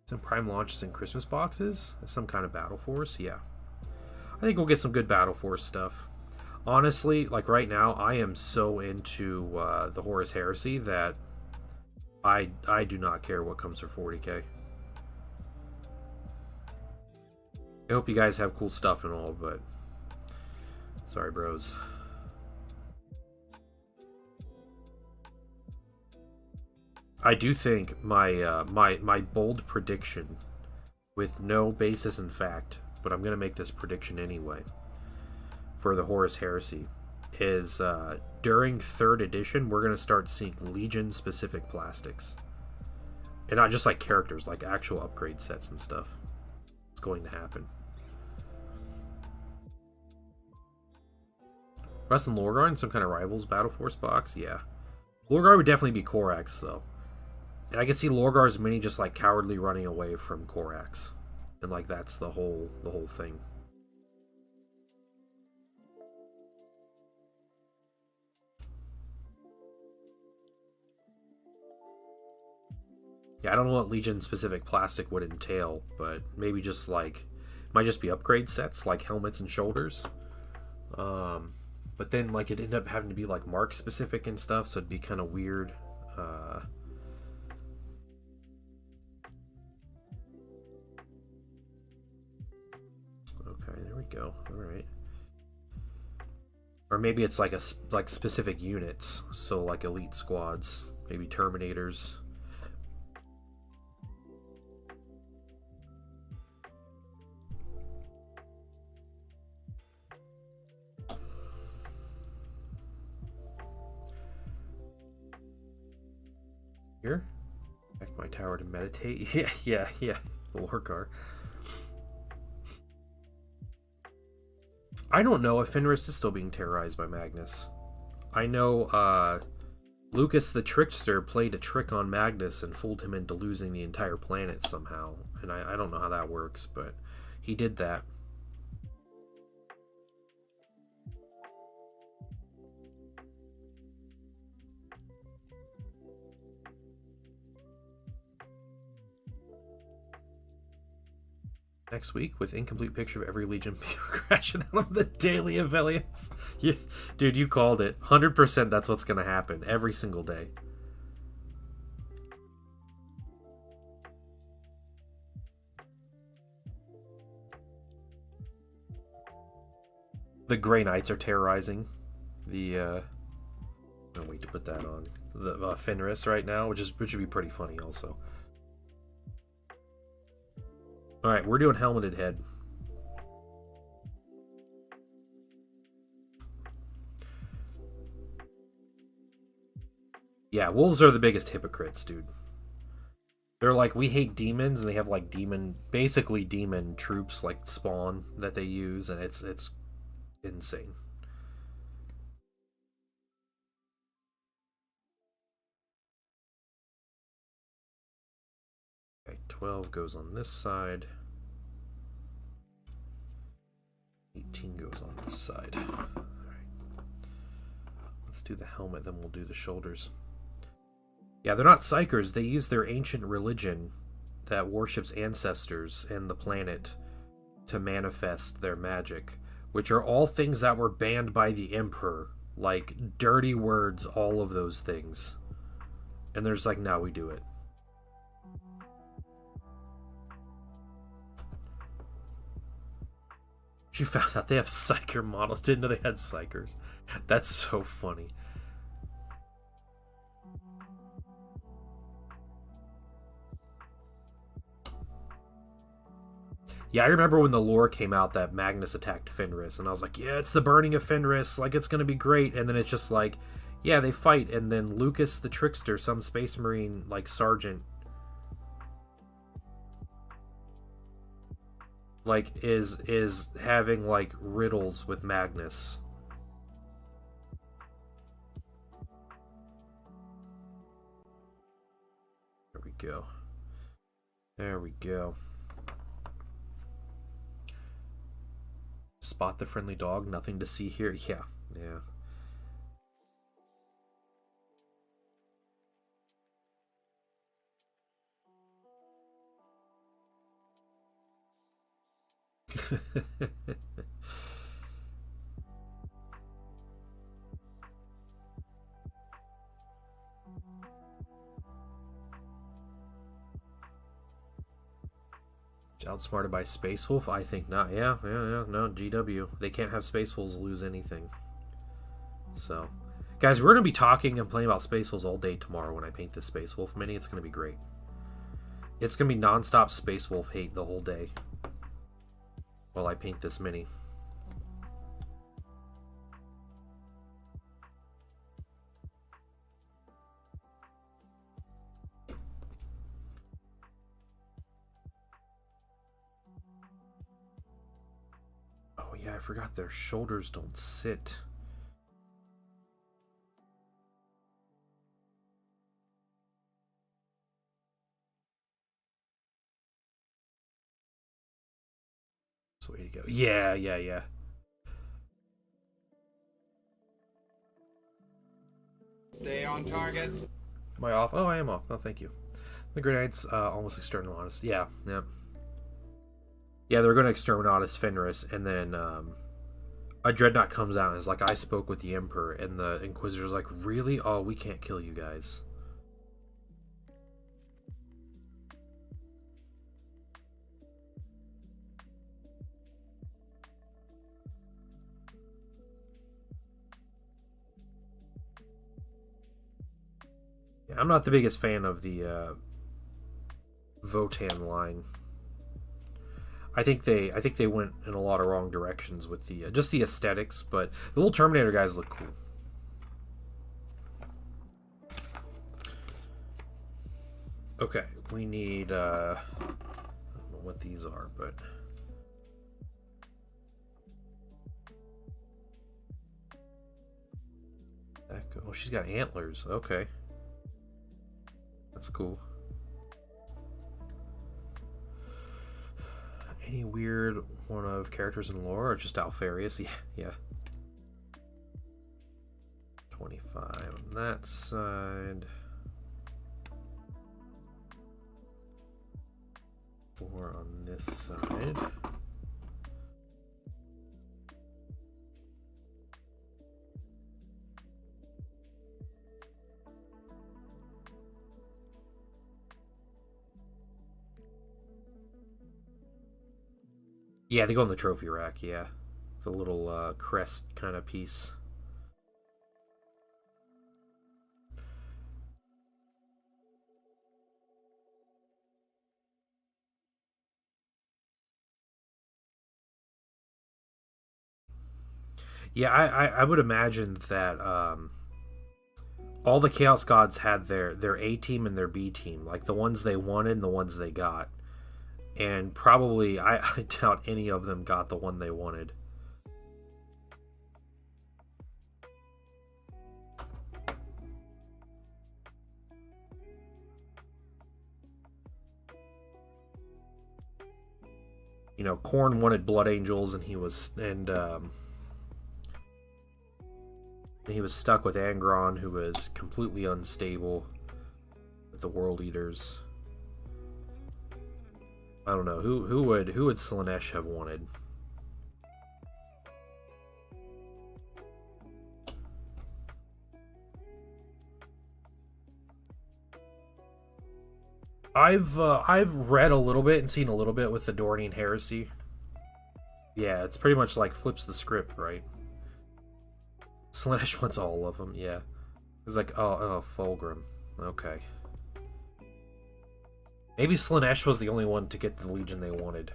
Some Prime launches and Christmas boxes? Some kind of Battle Force? Yeah. I think we'll get some good Battle Force stuff. Honestly, like right now, I am so into the Horus Heresy that I do not care what comes for 40k. I hope you guys have cool stuff and all, but sorry, bros. I do think my bold prediction, with no basis in fact, but I'm gonna make this prediction anyway, for the Horus Heresy, is during 3rd edition we're gonna start seeing Legion specific plastics, and not just like characters, like actual upgrade sets and stuff. It's going to happen. Russ and Lorgar in some kind of Rivals Battle Force box? Yeah. Lorgar would definitely be Korax, though. And I could see Lorgar's mini just like cowardly running away from Korax. And like that's the whole thing. Yeah, I don't know what Legion specific plastic would entail, but maybe just like might just be upgrade sets like helmets and shoulders. But then like it ended up having to be like mark specific and stuff, so it'd be kind of weird. Okay, there we go. All right. Or maybe it's like specific units, so like elite squads, maybe Terminators. Here? Back my tower to meditate. Yeah. The Lorgar. I don't know if Fenris is still being terrorized by Magnus. I know Lucas the Trickster played a trick on Magnus and fooled him into losing the entire planet somehow. And I don't know how that works, but he did that. Next week with incomplete picture of every Legion crashing out of the daily Avelians. Dude, you called it. 100% that's what's going to happen every single day. The Grey Knights are terrorizing the Can't wait to put that on the Fenris right now, which would be pretty funny also. All right, we're doing helmeted head. Yeah, wolves are the biggest hypocrites, dude. They're like, we hate demons, and they have like basically demon troops like spawn that they use, and it's insane. Okay, 12 goes on this side. 18 goes on this side. Alright. Let's do the helmet, then we'll do the shoulders. Yeah, they're not psychers. They use their ancient religion that worships ancestors and the planet to manifest their magic, which are all things that were banned by the Emperor. Like, dirty words, all of those things. And they're just like, now we do it. She found out they have psyker models. Didn't know they had psychers. That's so funny. Yeah, I remember when the lore came out that Magnus attacked Fenris, and I was like, yeah, it's the burning of Fenris, like, it's gonna be great. And then it's just like, yeah, they fight, and then Lucas the Trickster, some Space Marine, like, sergeant, like, is having, like, riddles with Magnus. There we go. There we go. Spot the friendly dog, nothing to see here. Yeah, yeah. Outsmarted by Space Wolf? I think not. Yeah, no, GW. They can't have Space Wolves lose anything. So, guys, we're going to be talking and playing about Space Wolves all day tomorrow when I paint this Space Wolf mini. It's going to be great. It's going to be non-stop Space Wolf hate the whole day while I paint this mini. Yeah, I forgot their shoulders don't sit. That's the way to go. Yeah. Stay on target. Am I off? Oh, I am off. No, thank you. The Granites, almost Exterminatus. Yeah. Yeah, they're going to Exterminatus Fenris, and then a Dreadnought comes out and is like, I spoke with the Emperor, and the Inquisitor's like, really? Oh, we can't kill you guys. Yeah, I'm not the biggest fan of the Votann line. I think they went in a lot of wrong directions with the just the aesthetics, but the little Terminator guys look cool. Okay, we need I don't know what these are, but oh, she's got antlers. Okay, that's cool. Any weird one of characters in lore, or just Alpharius? Yeah. 25 on that side. 4 on this side. Yeah, they go in the trophy rack, yeah. The little crest kind of piece. Yeah, I would imagine that all the Chaos Gods had their A team and their B team, like the ones they wanted and the ones they got. And probably, I doubt any of them got the one they wanted. You know, Khorne wanted Blood Angels, and he was stuck with Angron, who was completely unstable with the World Eaters. I don't know who would Slaanesh have wanted. I've read a little bit and seen a little bit with the Dornian Heresy. Yeah, it's pretty much like flips the script, right? Slaanesh wants all of them. Yeah, it's like Fulgrim. Okay. Maybe Slaanesh was the only one to get the Legion they wanted.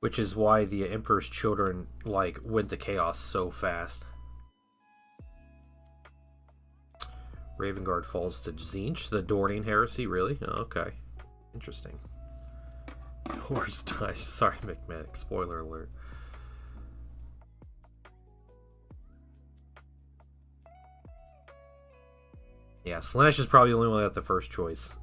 Which is why the Emperor's Children, like, went to Chaos so fast. Ravengard falls to Tzeentch, the Dornian Heresy, really? Oh, okay. Interesting. Horse dies. Sorry, McMahon. Spoiler alert. Yeah, Slaanesh is probably the only one that got the first choice.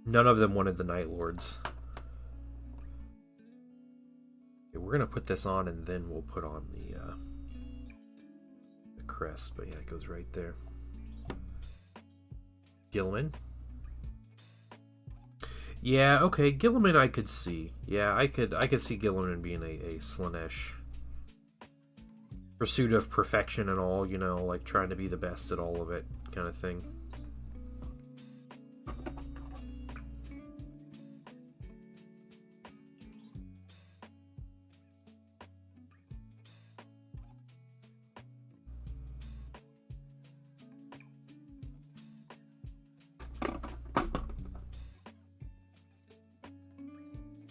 None of them wanted the Night Lords. Okay, we're gonna put this on, and then we'll put on the crest. But yeah, it goes right there. Guilliman. Yeah, okay, Guilliman I could see. Yeah, I could see Guilliman being a Slaanesh. Pursuit of perfection and all, you know, like trying to be the best at all of it, kind of thing.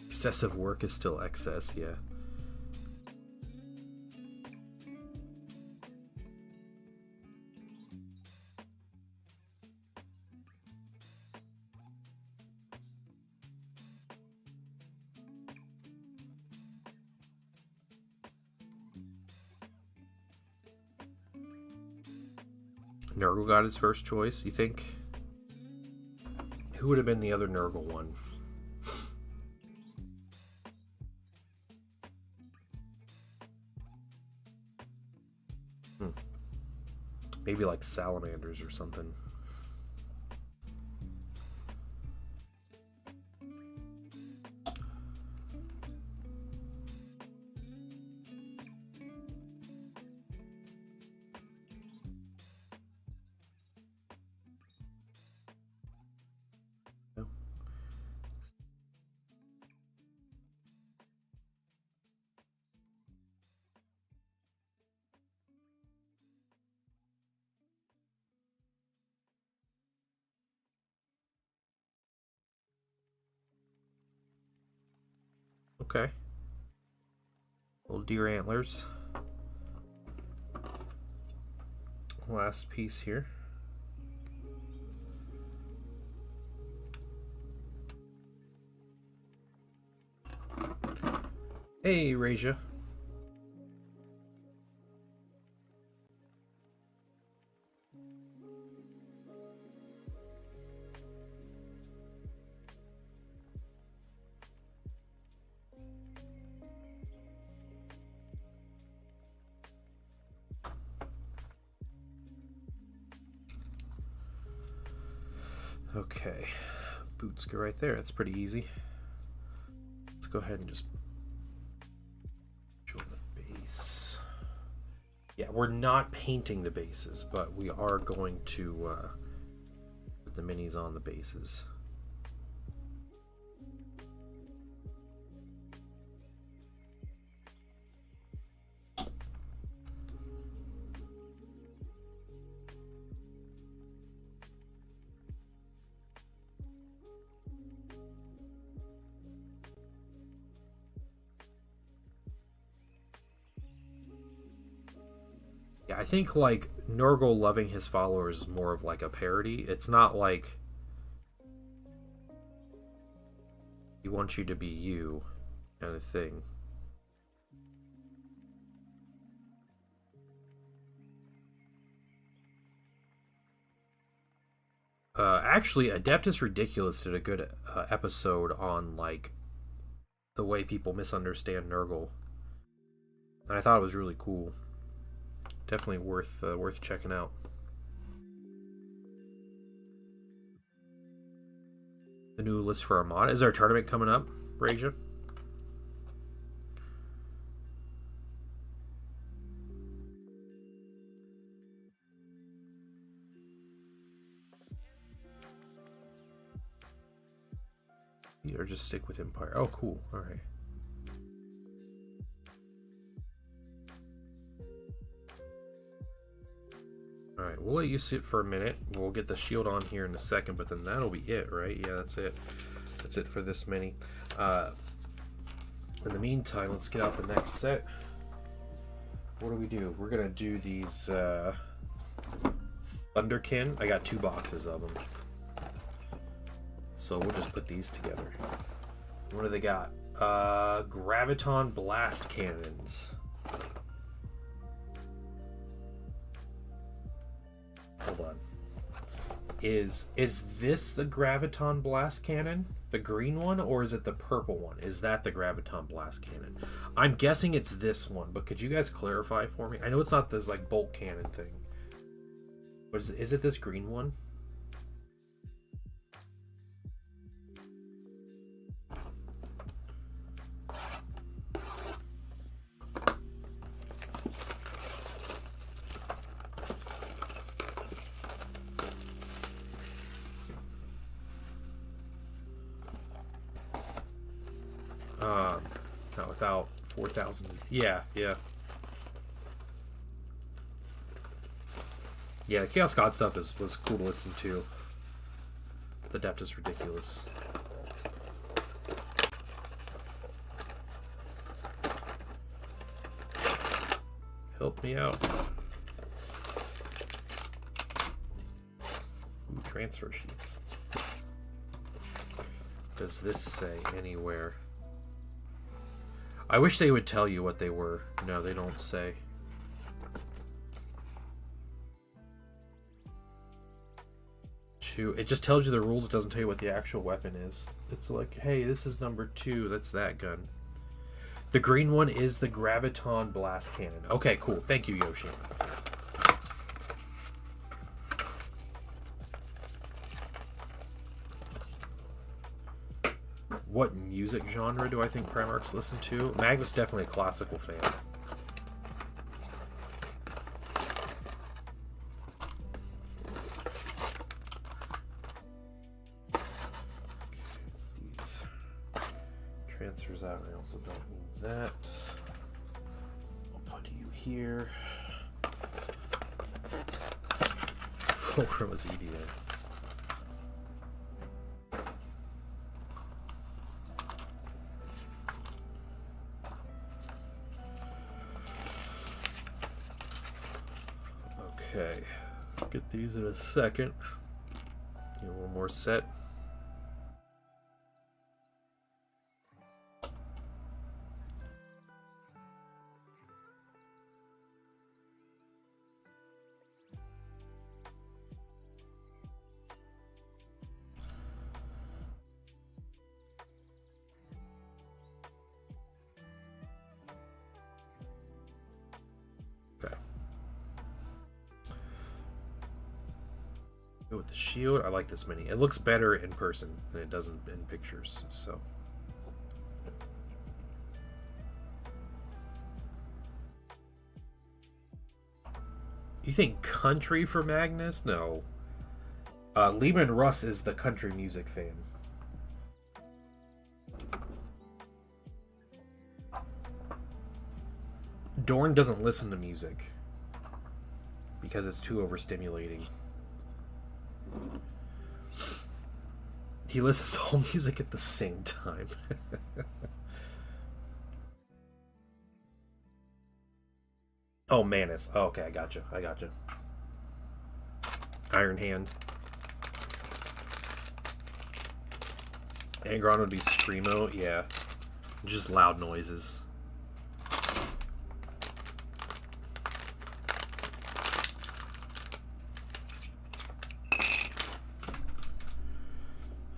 Excessive work is still excess, yeah. Nurgle got his first choice, you think? Who would have been the other Nurgle one? Maybe like salamanders or something. No. Okay. Little deer antlers. Last piece here. Hey, Raja. Okay, boots go right there. That's pretty easy. Let's go ahead and just show the base. Yeah, we're not painting the bases, but we are going to put the minis on the bases. Yeah, I think like Nurgle loving his followers is more of like a parody. It's not like he wants you to be you kind of thing. Actually, Adeptus Ridiculous did a good episode on like the way people misunderstand Nurgle, and I thought it was really cool. Definitely worth checking out. The new list for Armada. Is there a tournament coming up, Raja? Or just stick with Empire. Oh, cool. All right. All right, we'll let you sit for a minute. We'll get the shield on here in a second, but then that'll be it, right? Yeah, that's it. That's it for this mini. In the meantime, let's get out the next set. What do we do? We're gonna do these Thunderkin. I got 2 boxes of them, so we'll just put these together. What do they got? Graviton Blast Cannons. Hold on. Is this the Graviton Blast Cannon? The green one? Or is it the purple one? Is that the Graviton Blast Cannon? I'm guessing it's this one, but could you guys clarify for me? I know it's not this like bolt cannon thing. But is it this green one? Not without 4,000. Yeah. Yeah, the Chaos God stuff was cool to listen to. The Adeptus Ridiculous. Help me out. Ooh, transfer sheets. Does this say anywhere? I wish they would tell you what they were. No, they don't say. It just tells you the rules. It doesn't tell you what the actual weapon is. It's like, hey, this is number 2. That's that gun. The green one is the Graviton Blast Cannon. Okay, cool. Thank you, Yoshi. What music genre do I think Primarchs listen to? Magnus definitely a classical fan. These transfers out. I also don't need that. I'll put you here. Fulcrum was EDA. Okay, get these in a second. Get one more set. With the shield, I like this mini. It looks better in person than it does in pictures. So, You think country for Magnus? No. Lehman Russ is the country music fan. Dorn doesn't listen to music because it's too overstimulating. He listens to all music at the same time. Oh, Manus. Oh, okay, I gotcha. Iron Hand. Angron would be Screamo, yeah. Just loud noises.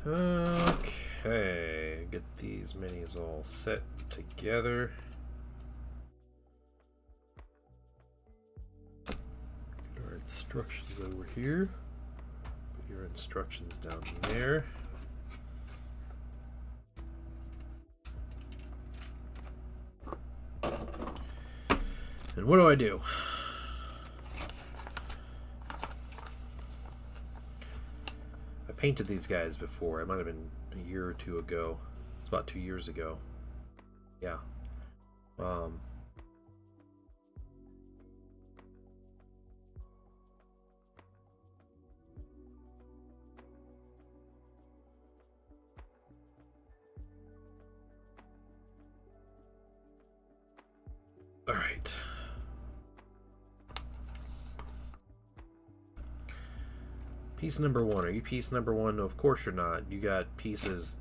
Okay, get these minis all set together. Get our instructions over here. Put your instructions down there. And what do? I painted these guys before. It might have been a year or two ago. It's about 2 years ago. Yeah. All right. Piece number 1. Are you piece number 1? No, of course you're not. You got pieces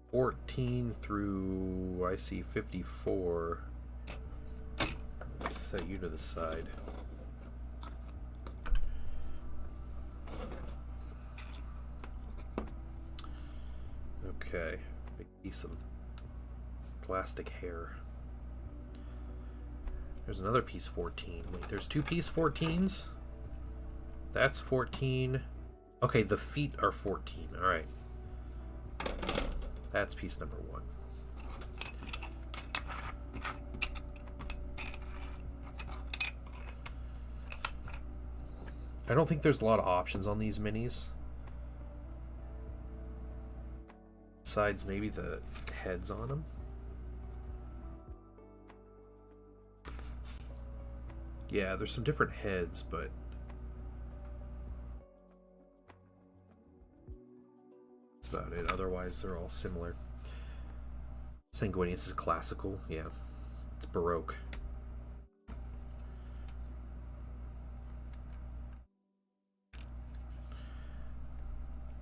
14 through, I see, 54. Let's set you to the side. Okay. Big piece of plastic hair. There's another piece 14. Wait, there's 2 piece 14s? That's 14. Okay, the feet are 14. Alright. That's piece number 1. I don't think there's a lot of options on these minis. Besides maybe the heads on them. Yeah, there's some different heads, but that's about it. Otherwise, they're all similar. Sanguinius is classical. Yeah, it's Baroque.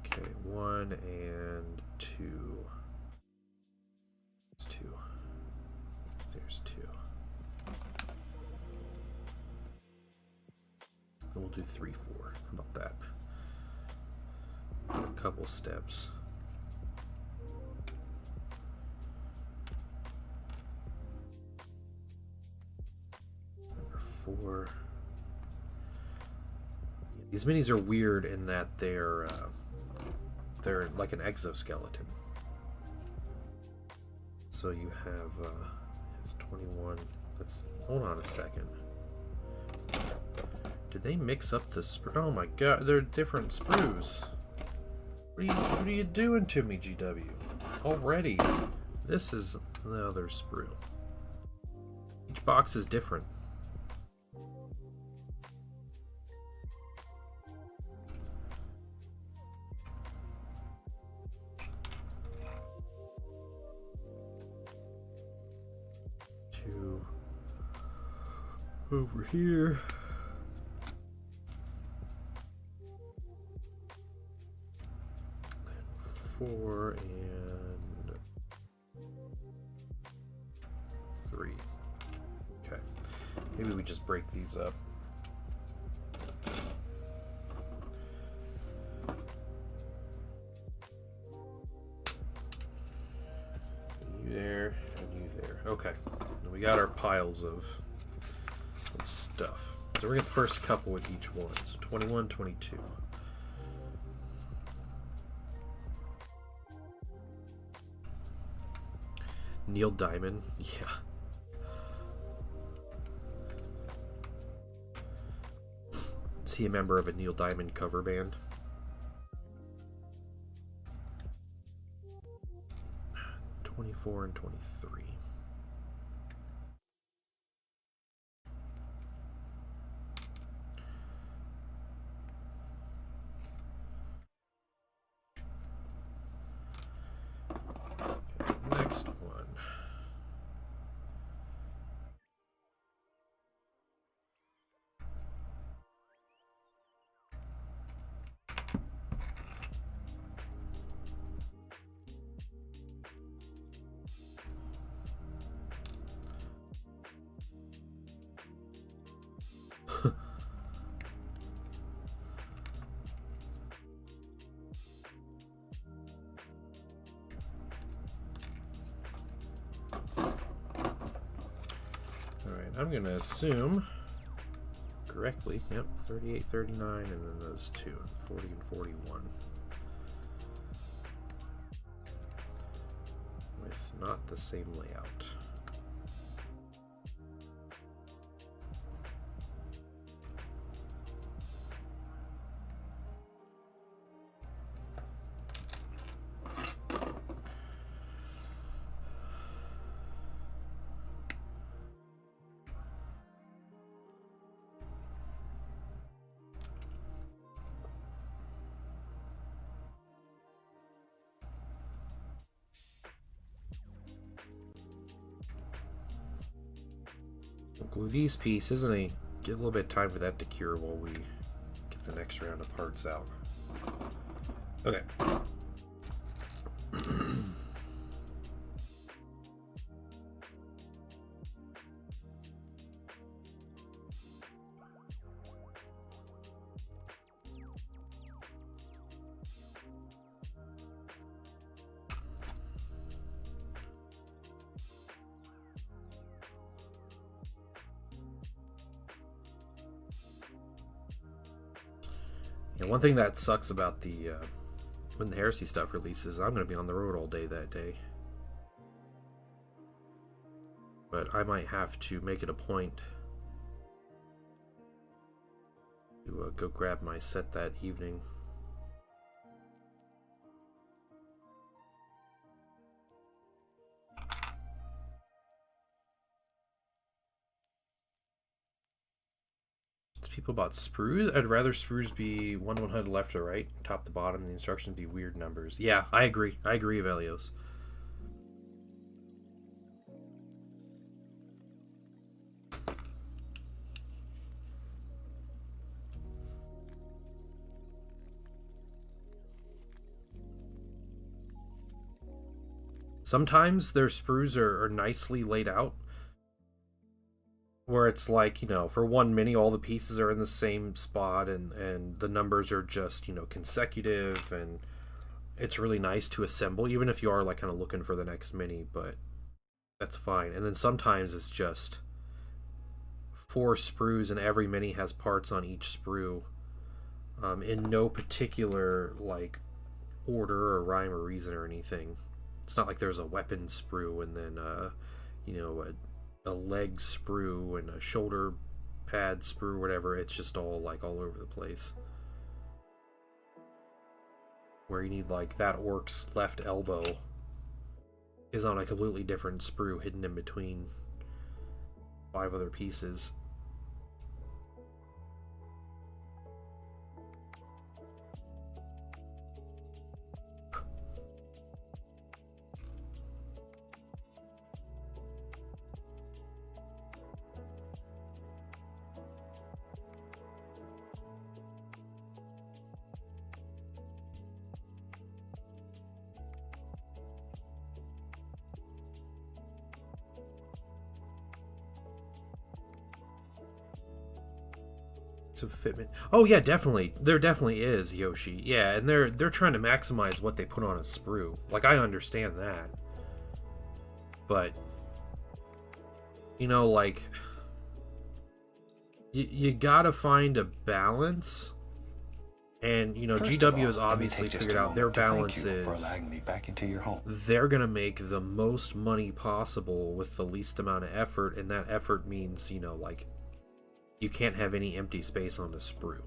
Okay, 1 and 2. There's 2. There's 2. And we'll do 3, 4. How about that? A couple steps. Number 4. Yeah, these minis are weird in that they're like an exoskeleton. So you have it's 21. Let's hold on a second. Did they mix up the sprue? Oh my god, they're different sprues. What are you doing to me, GW? Already. This is the other sprue. Each box is different. Two over here. 4 and 3. Okay. Maybe we just break these up. You there, and you there. Okay. Now we got our piles of stuff. So we're going to get the first couple with each one. So 21, 22. Neil Diamond, yeah. Is he a member of a Neil Diamond cover band? '24 and '23. Next one. I'm going to assume correctly, yep, 38, 39, and then those two, 40 and 41. With not the same layout. Glue these pieces, and I get a little bit of time for that to cure while we get the next round of parts out. Okay. Yeah, one thing that sucks about the when the Heresy stuff releases, I'm going to be on the road all day that day. But I might have to make it a point to go grab my set that evening. People bought sprues. I'd rather sprues be 1/100 left or right, top to bottom, and the instructions be weird numbers. Yeah, I agree. I agree, Avelios. Sometimes their sprues are nicely laid out, where it's like, you know, for one mini, all the pieces are in the same spot, and the numbers are just, you know, consecutive, and it's really nice to assemble, even if you are like kind of looking for the next mini, but that's fine. And then sometimes it's just 4 sprues, and every mini has parts on each sprue, in no particular like order or rhyme or reason or anything. It's not like there's a weapon sprue and then you know, a leg sprue and a shoulder pad sprue, whatever. It's just all like all over the place. Where you need like that orc's left elbow is on a completely different sprue hidden in between 5 other pieces. Of fitment. Oh yeah, definitely. There definitely is, Yoshi. Yeah, and they're trying to maximize what they put on a sprue. Like, I understand that. But you know, like, you gotta find a balance. And you know, GW has obviously figured out their balance is they're gonna make the most money possible with the least amount of effort, and that effort means, you know, like, you can't have any empty space on the sprue.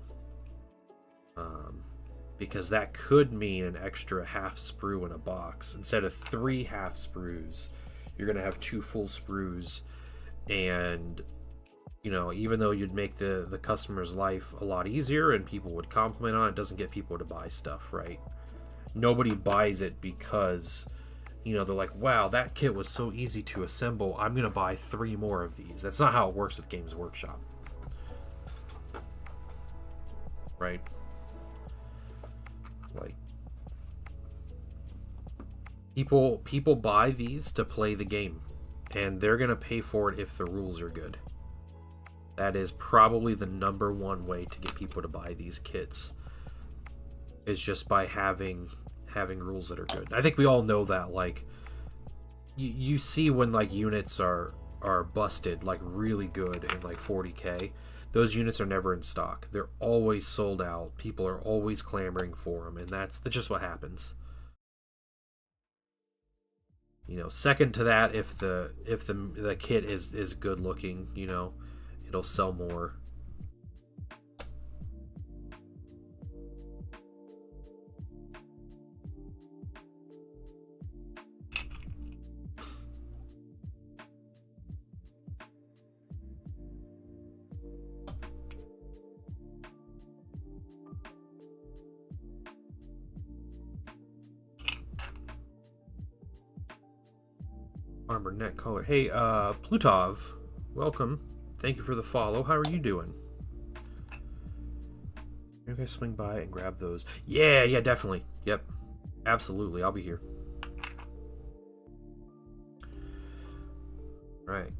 Because that could mean an extra half sprue in a box. Instead of 3 half sprues, you're going to have 2 full sprues. And, you know, even though you'd make the customer's life a lot easier and people would compliment on it, doesn't get people to buy stuff, right? Nobody buys it because, you know, they're like, wow, that kit was so easy to assemble, I'm going to buy 3 more of these. That's not how it works with Games Workshop. Right? Like, people buy these to play the game, and they're gonna pay for it if the rules are good. That is probably the number one way to get people to buy these kits, is just by having rules that are good. I think we all know that. Like, you see when like units are busted, like really good in like 40k. Those units are never in stock. They're always sold out. People are always clamoring for them, and that's just what happens. You know, second to that, if the kit is good looking, you know, it'll sell more. Armor neck color. Hey, Plutov, welcome. Thank you for the follow. How are you doing? Maybe I swing by and grab those. Yeah, definitely. Yep, absolutely. I'll be here. Right.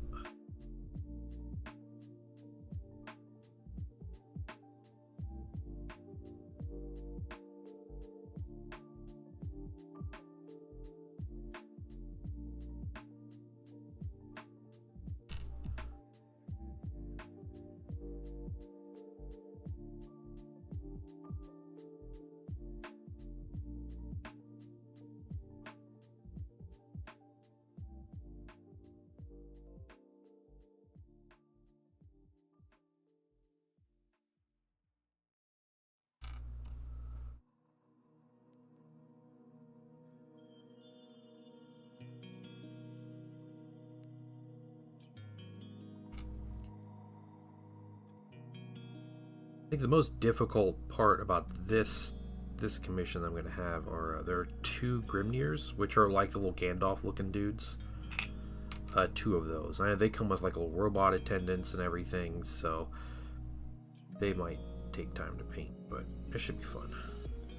I think the most difficult part about this commission that I'm going to have are there are 2 Grimnirs, which are like the little Gandalf looking dudes. 2 of those. I know they come with like little robot attendants and everything, so they might take time to paint, but it should be fun.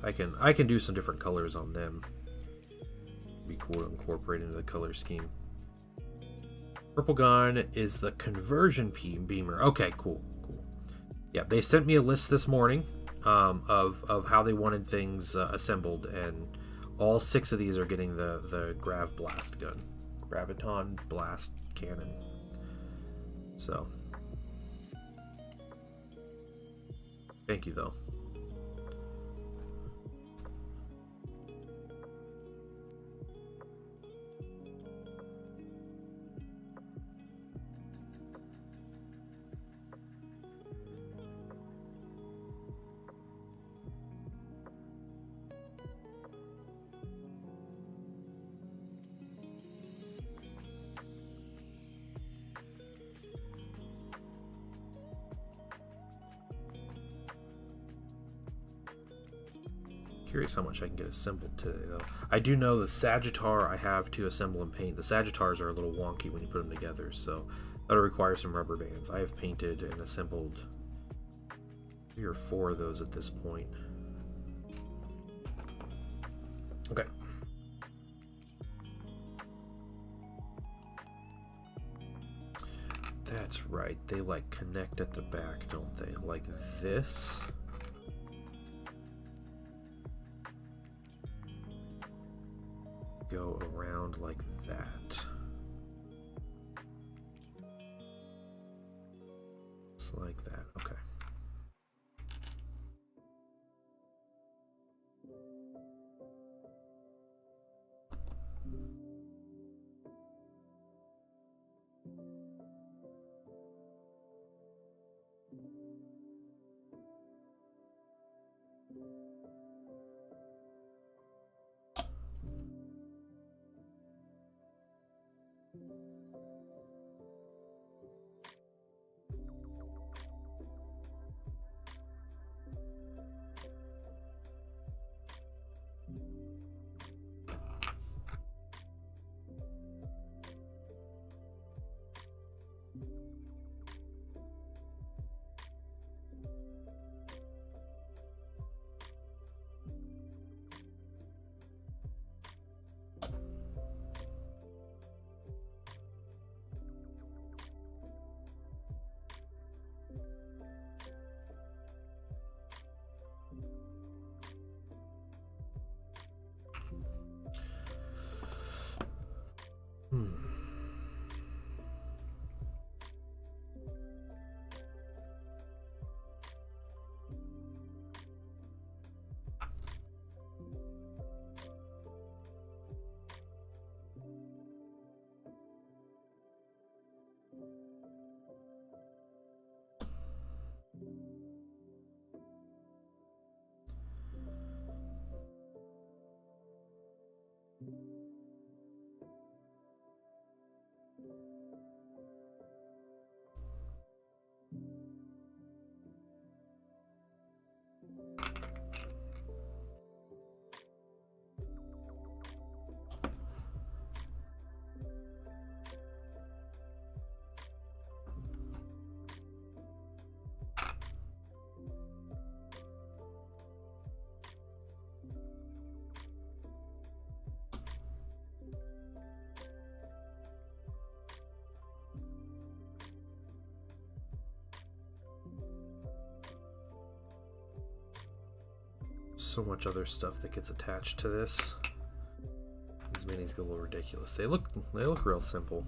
I can do some different colors on them. Be cool to incorporate into the color scheme. Purple gun is the conversion beamer. Okay, cool. Yeah, they sent me a list this morning of how they wanted things assembled, and all 6 of these are getting the Grav Blast gun. Graviton Blast Cannon. So, thank you, though. Curious how much I can get assembled today, though. I do know the Sagittar I have to assemble and paint. The Sagittars are a little wonky when you put them together, so that'll require some rubber bands. I have painted and assembled 3 or 4 of those at this point. Okay. That's right. They like connect at the back, don't they? Like this. Go around like that. Just like that. Okay. so much other stuff that gets attached to this. These minis get a little ridiculous. They look real simple.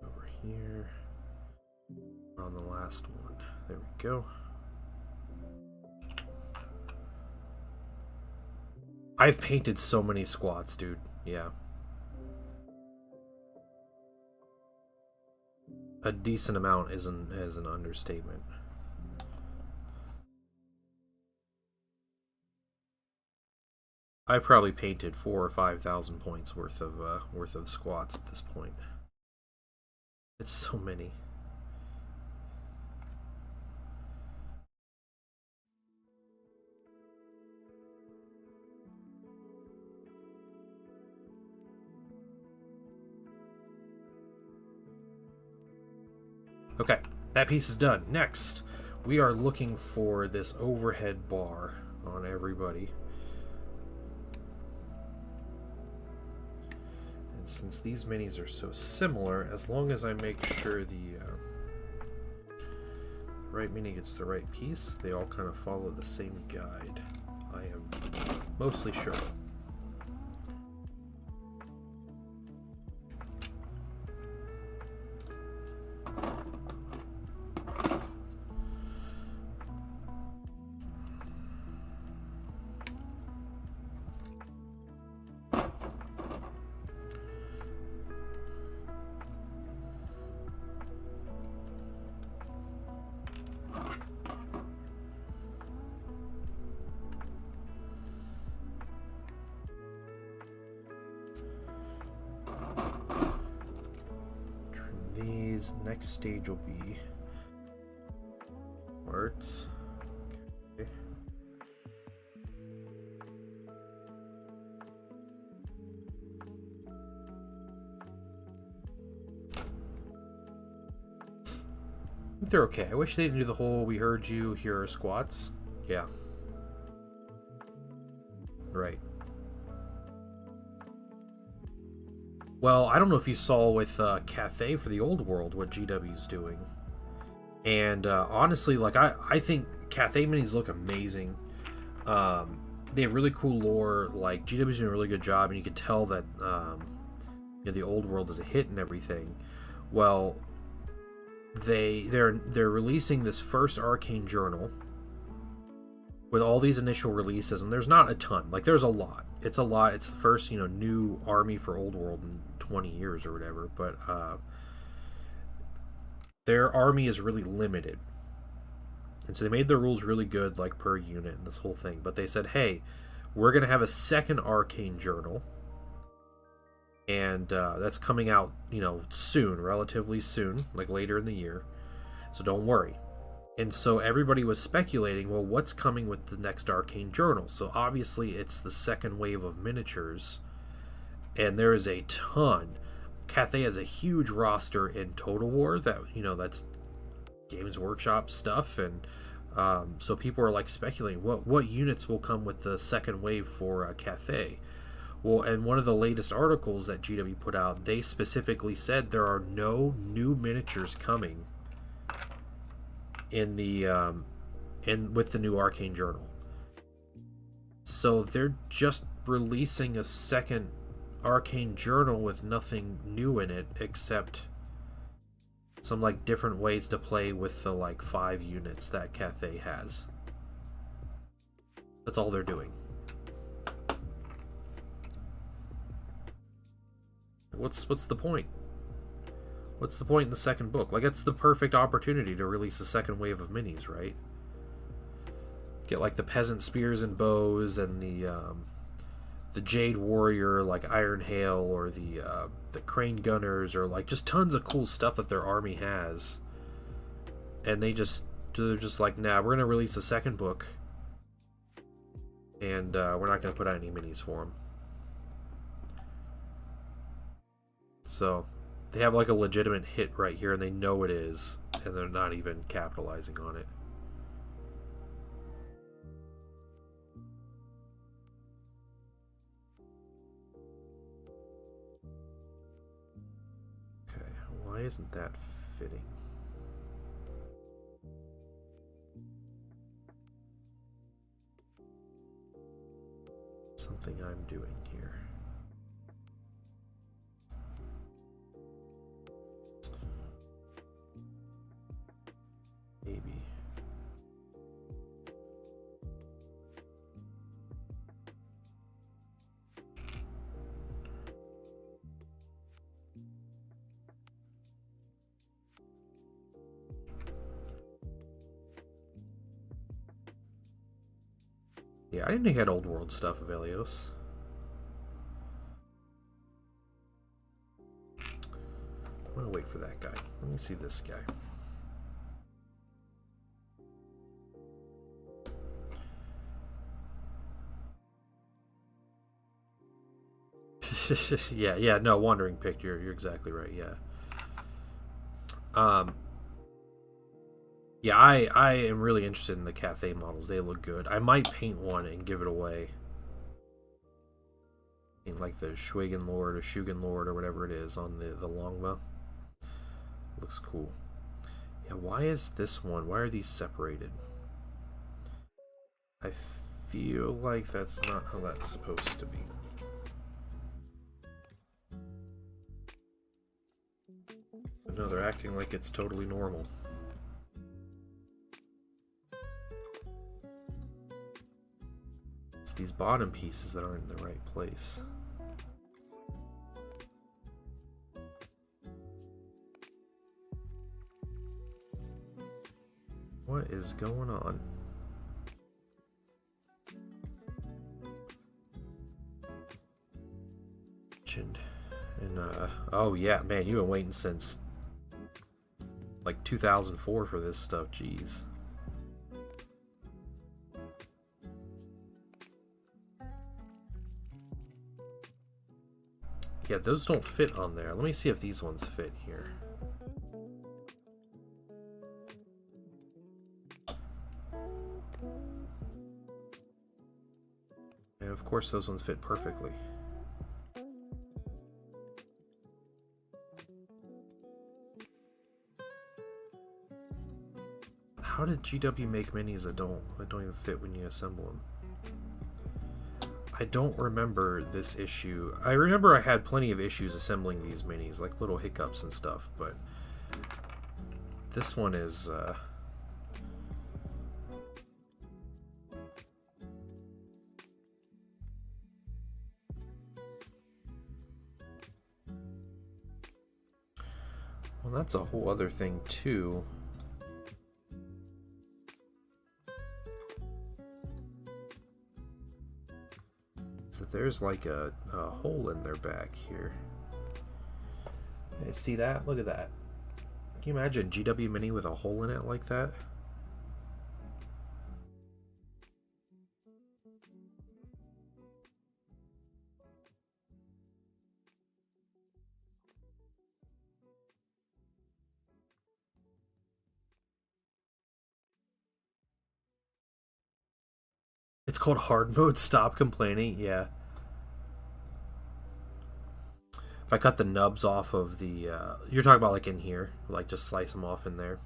Over here. On the last one. There we go. I've painted so many squats, dude. Yeah. A decent amount is an understatement. I probably painted 4,000 or 5,000 points worth of squats at this point. It's so many. Okay, that piece is done. Next, we are looking for this overhead bar on everybody. And since these minis are so similar, as long as I make sure the right mini gets the right piece, they all kind of follow the same guide. I am mostly sure. Next stage will be art. Okay. They're okay. I wish they didn't do the whole "we heard you, here are squats." Yeah. Right. Well, I don't know if you saw with Cathay for the Old World what GW's doing. And honestly, like I think Cathay minis look amazing. They have really cool lore. Like GW's doing a really good job, and you can tell that you know, the Old World is a hit and everything. Well, they're releasing this first Arcane Journal with all these initial releases, and there's not a ton. Like there's a lot. It's a lot. It's the first, you know, new army for Old World in 20 years or whatever, but their army is really limited, and so they made their rules really good, like per unit and this whole thing. But they said, hey, we're gonna have a second Arcane Journal, and that's coming out, you know, soon, relatively soon, like later in the year, so don't worry. And so everybody was speculating, well, what's coming with the next Arcane Journal? So obviously it's the second wave of miniatures, and there is a ton. Cathay has a huge roster in Total War that, you know, that's Games Workshop stuff, and so people are like speculating what units will come with the second wave for Cathay. Well, and one of the latest articles that GW put out, they specifically said there are no new miniatures coming in the with the new Arcane Journal. So they're just releasing a second Arcane Journal with nothing new in it except some like different ways to play with the like 5 units that Cathay has. That's all they're doing. What's the point? What's the point in the second book? Like, it's the perfect opportunity to release a second wave of minis, right? Get like the peasant spears and bows, and the Jade Warrior, like Iron Hail, or the Crane Gunners, or like just tons of cool stuff that their army has. And they're just like, nah, we're gonna release a second book, and we're not gonna put out any minis for them. So they have like a legitimate hit right here, and they know it is, and they're not even capitalizing on it. Okay, why isn't that fitting? Something I'm doing here. Maybe. Yeah, I didn't know you had old world stuff, Avelios. I'm gonna wait for that guy. Let me see this guy. yeah, no, Wandering Pick, you're exactly right, yeah. Yeah, I am really interested in the Cathay models. They look good. I might paint one and give it away. In like the Schwigen Lord or Shugen Lord or whatever it is on the Longbow. Looks cool. Yeah, why is this one? Why are these separated? I feel like that's not how that's supposed to be. But no, they're acting like it's totally normal. It's these bottom pieces that aren't in the right place. What is going on? And oh yeah, man, you've been waiting since like 2004 for this stuff. Jeez. Yeah, those don't fit on there. Let me see if these ones fit here. And of course those ones fit perfectly. How did GW make minis that don't even fit when you assemble them? I don't remember this issue. I remember I had plenty of issues assembling these minis, like little hiccups and stuff, but this one is well, that's a whole other thing too. So there's like a hole in their back here. You see that? Look at that. Can you imagine GW Mini with a hole in it like that? It's called hard mode. Stop complaining. Yeah. If I cut the nubs off of the... you're talking about like in here. Like just slice them off in there.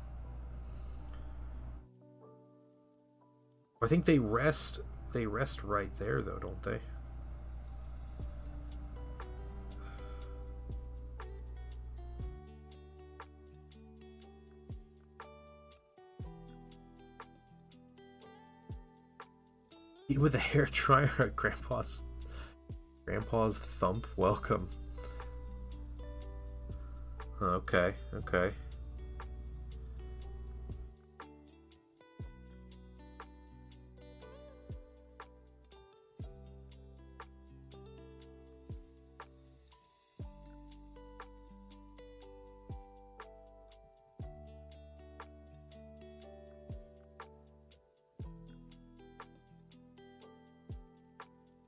I think they rest right there though, don't they? With a hair dryer at Grandpa's thump. Welcome. Okay, okay.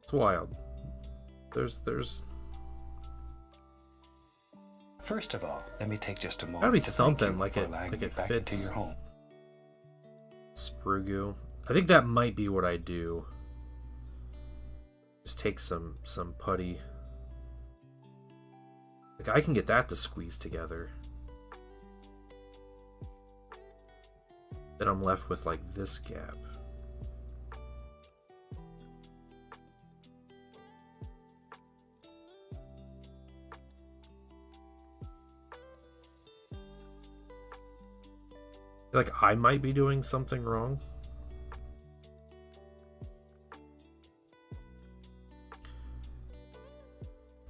It's wild. There's First of all, let me take just a moment Gotta be to thank something you like for it, allowing like me it back fits. into your home. Sprugu. I think that might be what I do. Just take some putty. Like I can get that to squeeze together. Then I'm left with like this gap. Like I might be doing something wrong.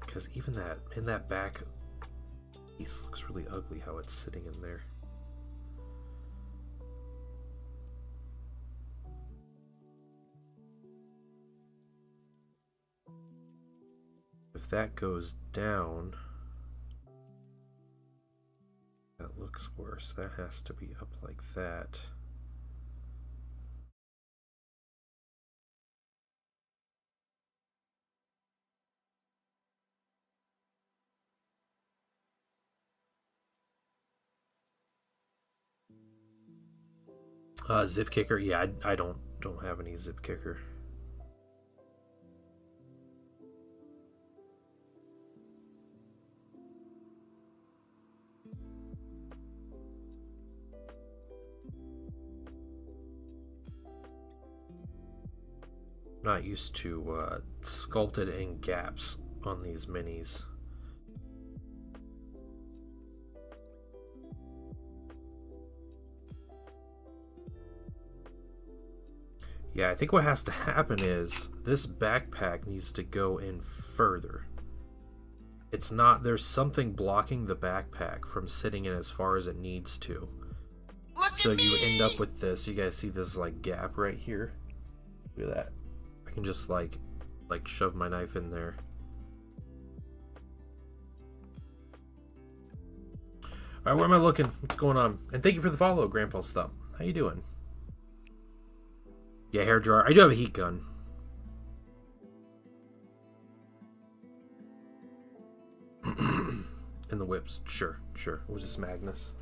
Because even that, in that back piece looks really ugly how it's sitting in there. If that goes down, that looks worse. That has to be up like that. Zip kicker, yeah, I don't have any zip kicker. Not used to sculpted in gaps on these minis. Yeah, I think what has to happen is this backpack needs to go in further. It's not, there's something blocking the backpack from sitting in as far as it needs to. So you end up with this, you guys see this like gap right here? Look at that. I can just like shove my knife in there. Alright, where am I looking? What's going on? And thank you for the follow, Grandpa's Thumb. How you doing? Yeah, hair dryer. I do have a heat gun. And the whips. Sure. It was just Magnus.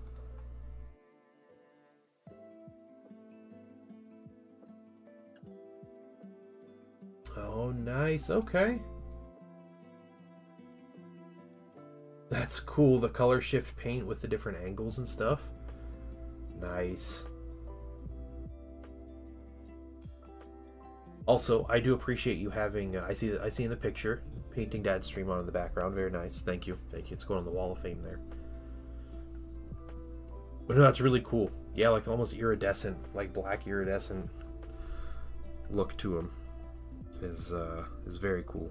Oh, nice. Okay. That's cool. The color shift paint with the different angles and stuff. Nice. Also, I do appreciate you having. I see in the picture, painting Dad's stream on in the background. Very nice. Thank you. It's going on the wall of fame there. But no, that's really cool. Yeah, like almost iridescent, like black iridescent look to him is very cool.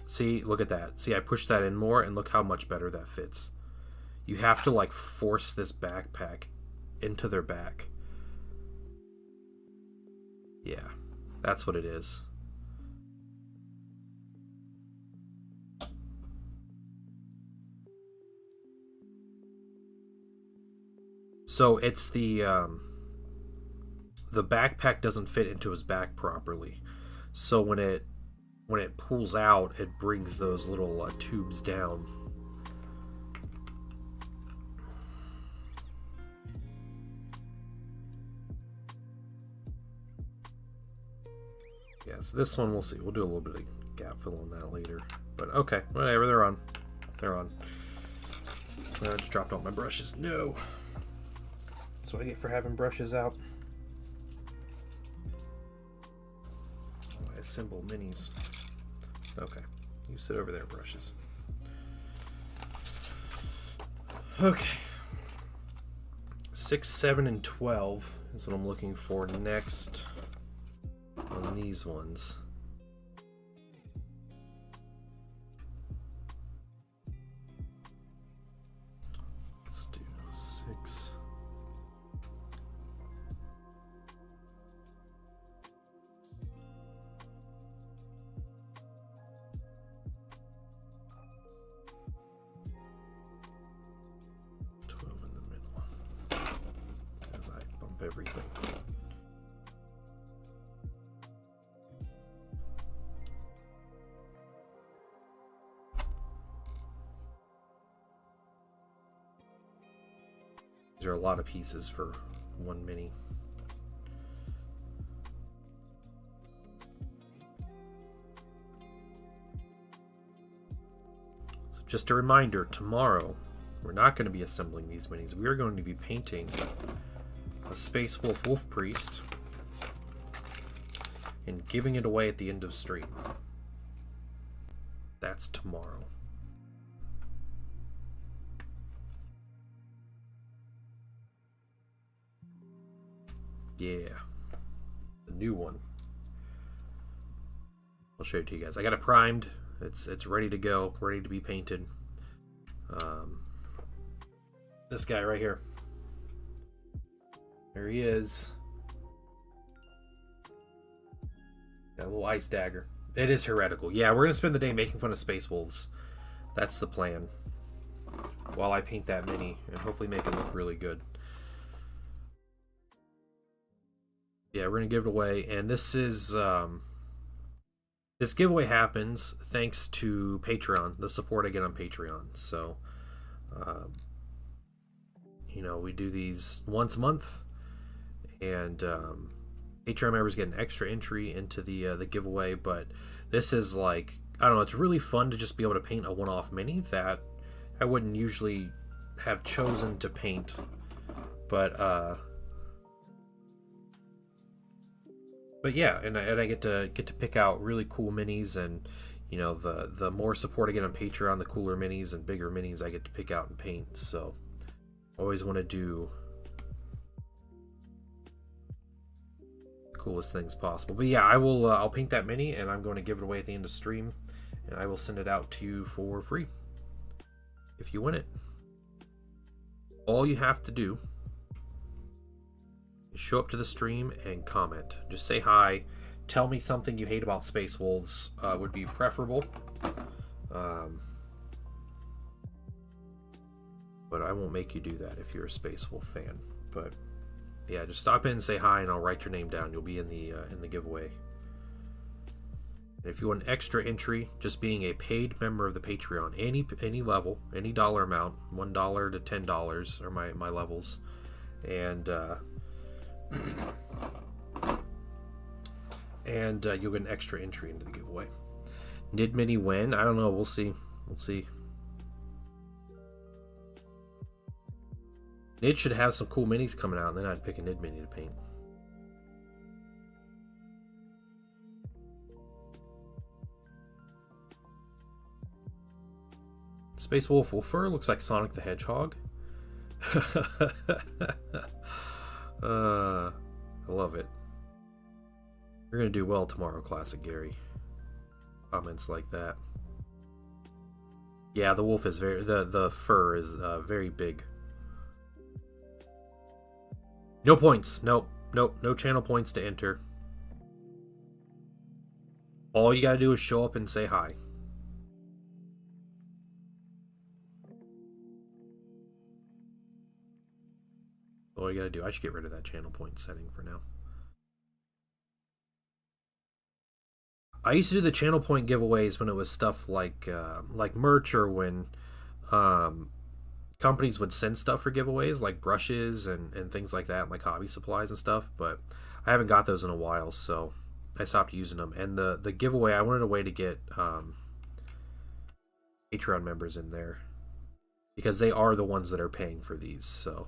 See, look at that. See, I pushed that in more, and look how much better that fits. You have to like force this backpack into their back. Yeah, that's what it is. So it's the backpack doesn't fit into his back properly. So when it pulls out, it brings those little tubes down. Yeah, so this one we'll see. We'll do a little bit of gap fill on that later. But okay, whatever, they're on. I just dropped all my brushes. No. That's what I get for having brushes out. Oh, I assemble minis. Okay, you sit over there, brushes. Okay. 6, 7, and 12 is what I'm looking for next on these ones. Let's do 6. Everything. These are a lot of pieces for one mini. So just a reminder, tomorrow we're not going to be assembling these minis. We are going to be painting a Space Wolf Wolf Priest and giving it away at the end of stream. That's tomorrow. Yeah, the new one. I'll show it to you guys. I got it primed. It's ready to go, ready to be painted. This guy right here. There he is. Got a little ice dagger. It is heretical. Yeah, we're gonna spend the day making fun of Space Wolves. That's the plan. While I paint that mini and hopefully make it look really good. Yeah, we're gonna give it away, and this is this giveaway happens thanks to Patreon, the support I get on Patreon. So, you know, we do these once a month, and Patreon members get an extra entry into the giveaway. But this is like, I don't know, it's really fun to just be able to paint a one-off mini that I wouldn't usually have chosen to paint, but yeah, and I get to pick out really cool minis, and you know, the more support I get on Patreon, the cooler minis and bigger minis I get to pick out and paint. So I always want to do the coolest things possible. But yeah, I'll paint that mini, and I'm going to give it away at the end of stream, and I will send it out to you for free if you win it. All you have to do, show up to the stream and comment. Just say hi. Tell me something you hate about Space Wolves would be preferable. But I won't make you do that if you're a Space Wolf fan. But yeah, just stop in and say hi, and I'll write your name down. You'll be in the giveaway. And if you want an extra entry, just being a paid member of the Patreon, any level, any dollar amount, $1 to $10 are my levels, and you'll get an extra entry into the giveaway. Nid Mini when? I don't know. We'll see. Nid should have some cool minis coming out, and then I'd pick a Nid Mini to paint. Space Wolf Wolfer looks like Sonic the Hedgehog. I love it. You're gonna do well tomorrow, Classic Gary. Comments like that. Yeah, the wolf is the fur is very big. No points. Nope. No channel points to enter. All you gotta do is show up and say hi. All you gotta do. I should get rid of that channel point setting for now. I used to do the channel point giveaways when it was stuff like merch, or when companies would send stuff for giveaways, like brushes and things like that, like hobby supplies and stuff. But I haven't got those in a while, so I stopped using them. And the giveaway, I wanted a way to get Patreon members in there, because they are the ones that are paying for these. So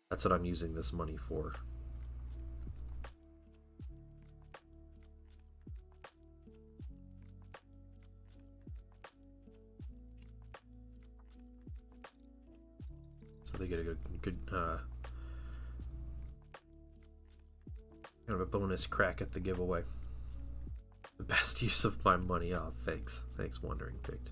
that's what I'm using this money for. So they get a good kind of a bonus crack at the giveaway. The best use of my money. Oh, thanks, Wandering Picked.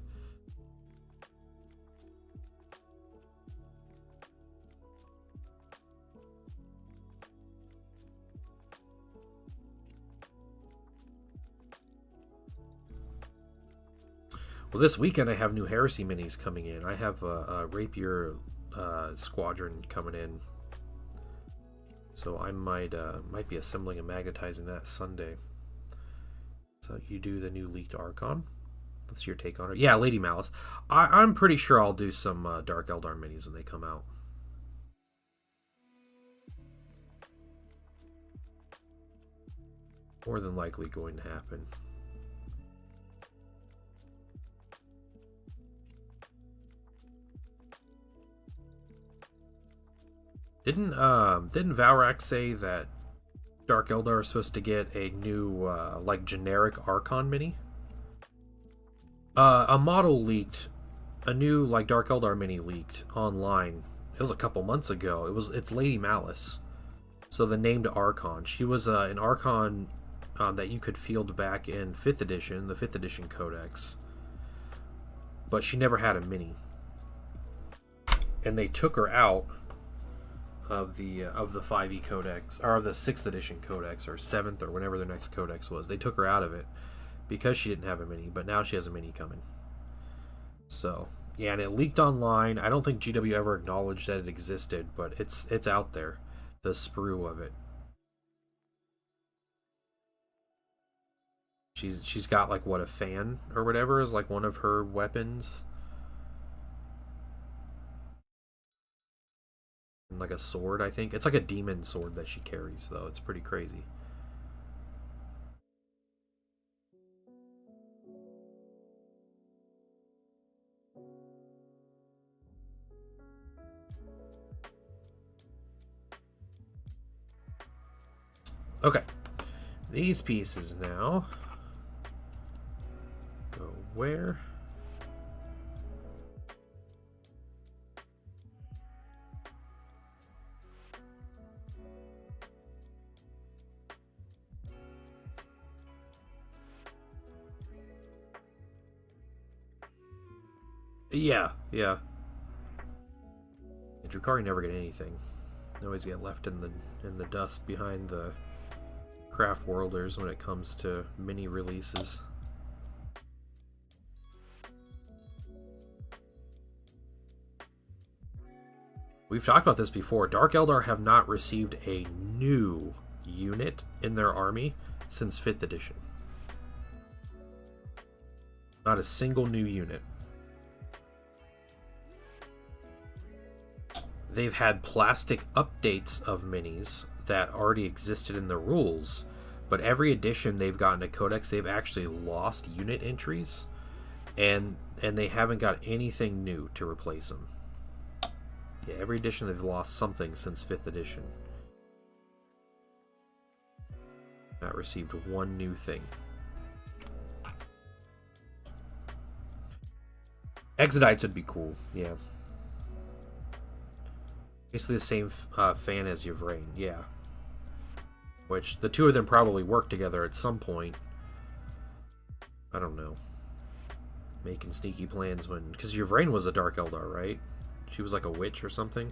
Well, this weekend I have new Heresy minis coming in. I have a Rapier Squadron coming in, so I might be assembling and magnetizing that Sunday. So you do the new leaked Archon. That's your take on it. Yeah, Lady Malice. I'm pretty sure I'll do some Dark Eldar minis when they come out. more than likely going to happen. Didn't Valrak say that Dark Eldar is supposed to get a new like generic Archon mini? A model leaked, a new like Dark Eldar mini leaked online. It was a couple months ago. It's Lady Malice. So the named Archon. She was an Archon that you could field back in 5th edition, the 5th edition Codex. But she never had a mini. And they took her out of the 5e Codex, or of the 6th edition Codex, or 7th, or whenever their next Codex was. They took her out of it because she didn't have a mini, but now she has a mini coming. So, yeah, and it leaked online. I don't think GW ever acknowledged that it existed, but it's out there. The sprue of it. She's got like what, a fan or whatever is like one of her weapons. And like a sword, I think. It's like a demon sword that she carries though. It's pretty crazy. Okay. These pieces now go where? Yeah. Drukhari never get anything. They always get left in the dust behind the Craft Worlders when it comes to mini releases. We've talked about this before. Dark Eldar have not received a new unit in their army since 5th edition. Not a single new unit. They've had plastic updates of minis that already existed in the rules, but every edition they've gotten a Codex, they've actually lost unit entries, and they haven't got anything new to replace them. Yeah, every edition they've lost something since 5th edition. Not received one new thing. Exodites would be cool, yeah. Basically the same fan as Yvraine, yeah. Which, the two of them probably work together at some point. I don't know. Making sneaky plans when... Because Yvraine was a Dark Eldar, right? She was like a witch or something.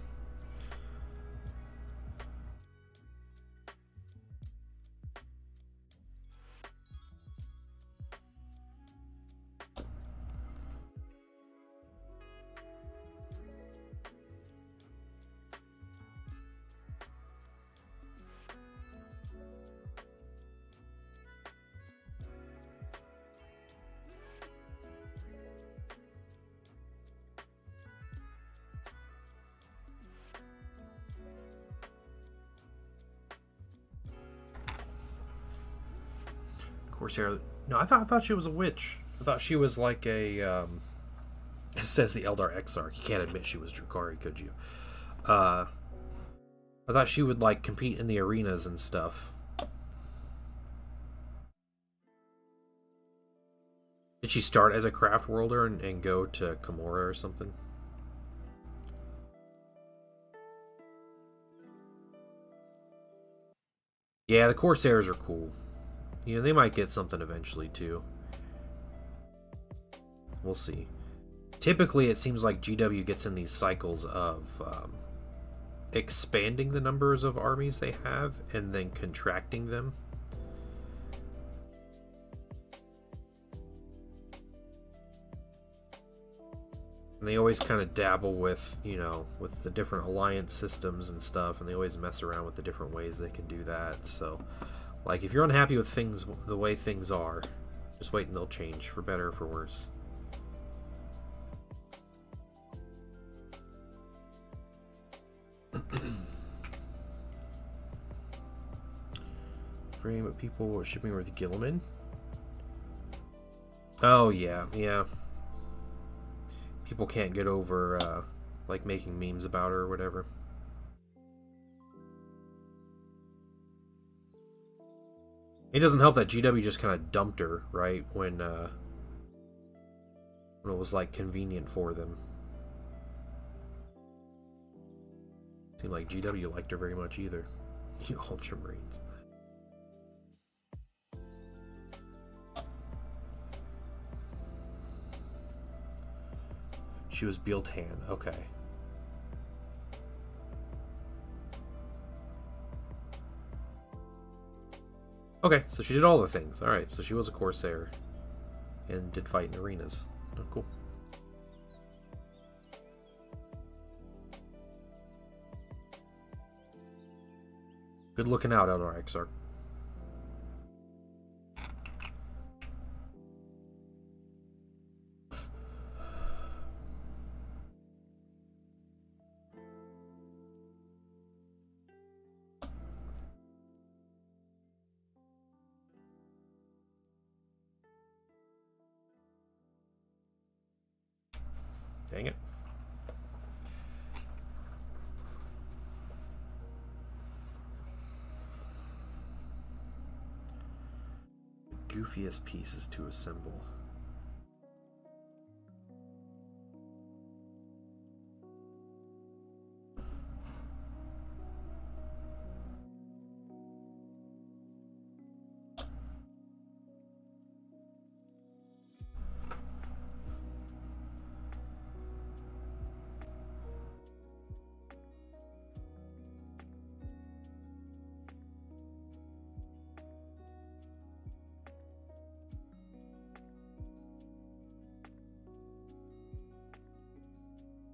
Corsair. No, I thought she was a witch. I thought she was like a. It says the Eldar Exarch. You can't admit she was Drukhari, could you? I thought she would like compete in the arenas and stuff. Did she start as a Craft Worlder and go to Khemora or something? Yeah, the Corsairs are cool. You know, they might get something eventually, too. We'll see. Typically, it seems like GW gets in these cycles of expanding the numbers of armies they have and then contracting them. And they always kind of dabble with, you know, with the different alliance systems and stuff, and they always mess around with the different ways they can do that, so... Like, if you're unhappy with things the way things are, just wait and they'll change, for better or for worse. Frame of people were shipping with Gilliman. Oh yeah, yeah. People can't get over like making memes about her or whatever. It doesn't help that GW just kind of dumped her, right, when it was like convenient for them. Seemed like GW liked her very much either. You Ultramarines. She was Bealtan, okay. Okay, so she did all the things. Alright, so she was a Corsair. And did fight in arenas. Oh, cool. Good looking out, Eldar Exarch. Dang it. The goofiest pieces to assemble.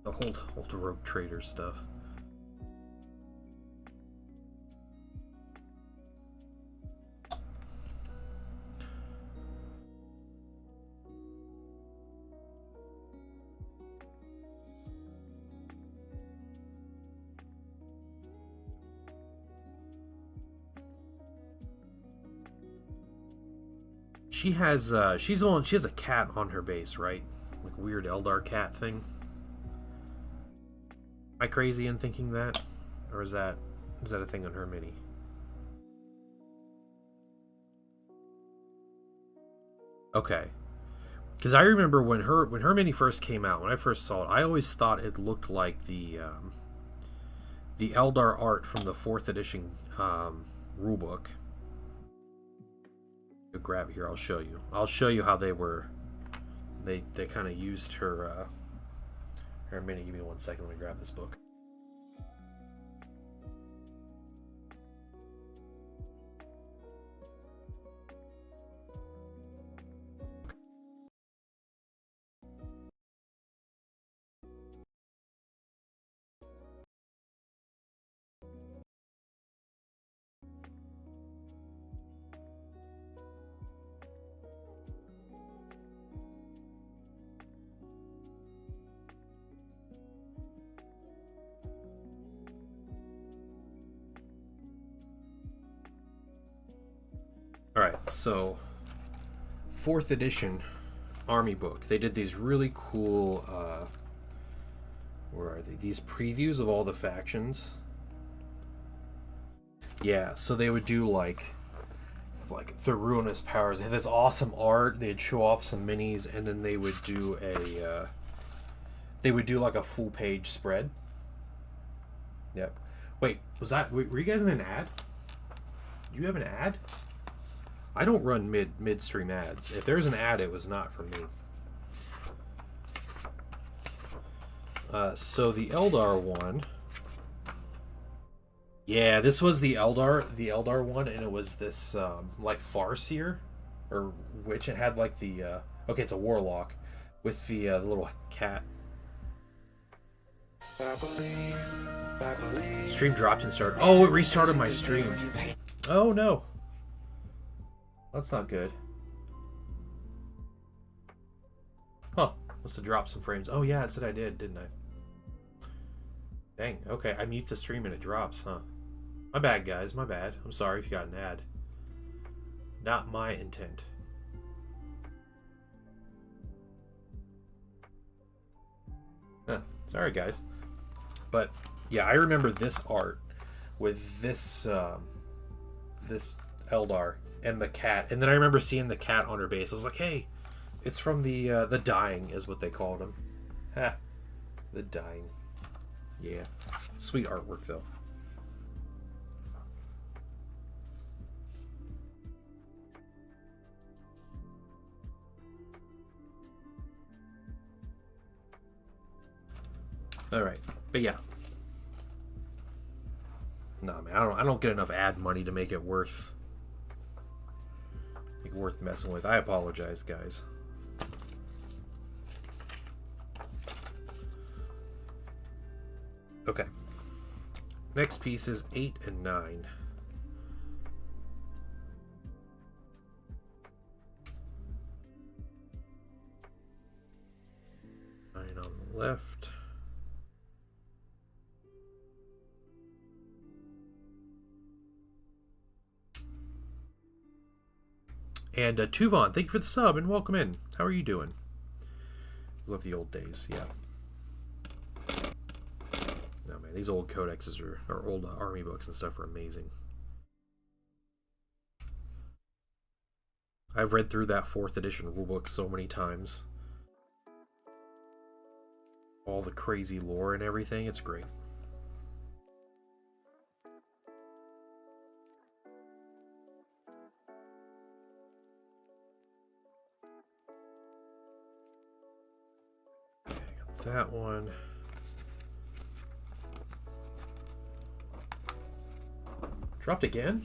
The old rogue trader stuff. She has she's the one. She has a cat on her base, right? Like weird Eldar cat thing. Am I crazy in thinking that, or is that a thing on her mini? Okay, because I remember when her mini first came out. When I first saw it, I always thought it looked like the Eldar art from the 4th edition rulebook. Go grab it here. I'll show you. I'll show you how they were. They kind of used her her mini. Give me 1 second. Let me grab this book. Alright, so 4th edition army book. They did these really cool where are they? These previews of all the factions. Yeah, so they would do like the ruinous powers. They had this awesome art. They'd show off some minis, and then they would do like a full page spread. Yep. Wait, were you guys in an ad? Did you have an ad? I don't run midstream ads. If there's an ad, it was not from me. So the Eldar one. Yeah, this was the Eldar one, and it was this like Farseer or witch. It had like the okay, it's a warlock with the little cat. Stream dropped and started. Oh, it restarted my stream. Oh no. That's not good. Huh. Must have dropped some frames. Oh yeah, it said I did, didn't I? Dang, okay. I mute the stream and it drops, huh? My bad, guys. My bad. I'm sorry if you got an ad. Not my intent. Huh. Sorry, guys. But yeah, I remember this art with this this Eldar and the cat, and then I remember seeing the cat on her base. I was like, hey, it's from the Dying, is what they called him. Ha, the Dying. Yeah, sweet artwork though. All right, but yeah. No, man, I don't get enough ad money to make it worth messing with. I apologize, guys. Okay. Next piece is 8 and 9. 9 on the left. And Tuvan, thank you for the sub and welcome in. How are you doing? Love the old days, yeah. No, man, these old codexes or old army books and stuff are amazing. I've read through that 4th edition rulebook so many times. All the crazy lore and everything, it's great. That one. Dropped again?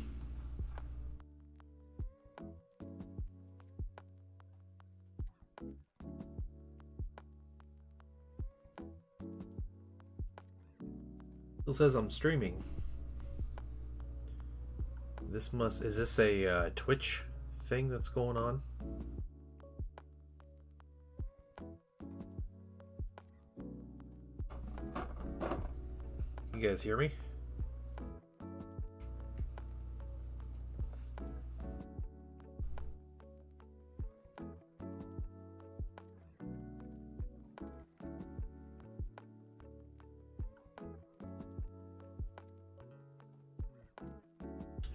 Still says I'm streaming. Is this a Twitch thing that's going on? You guys hear me?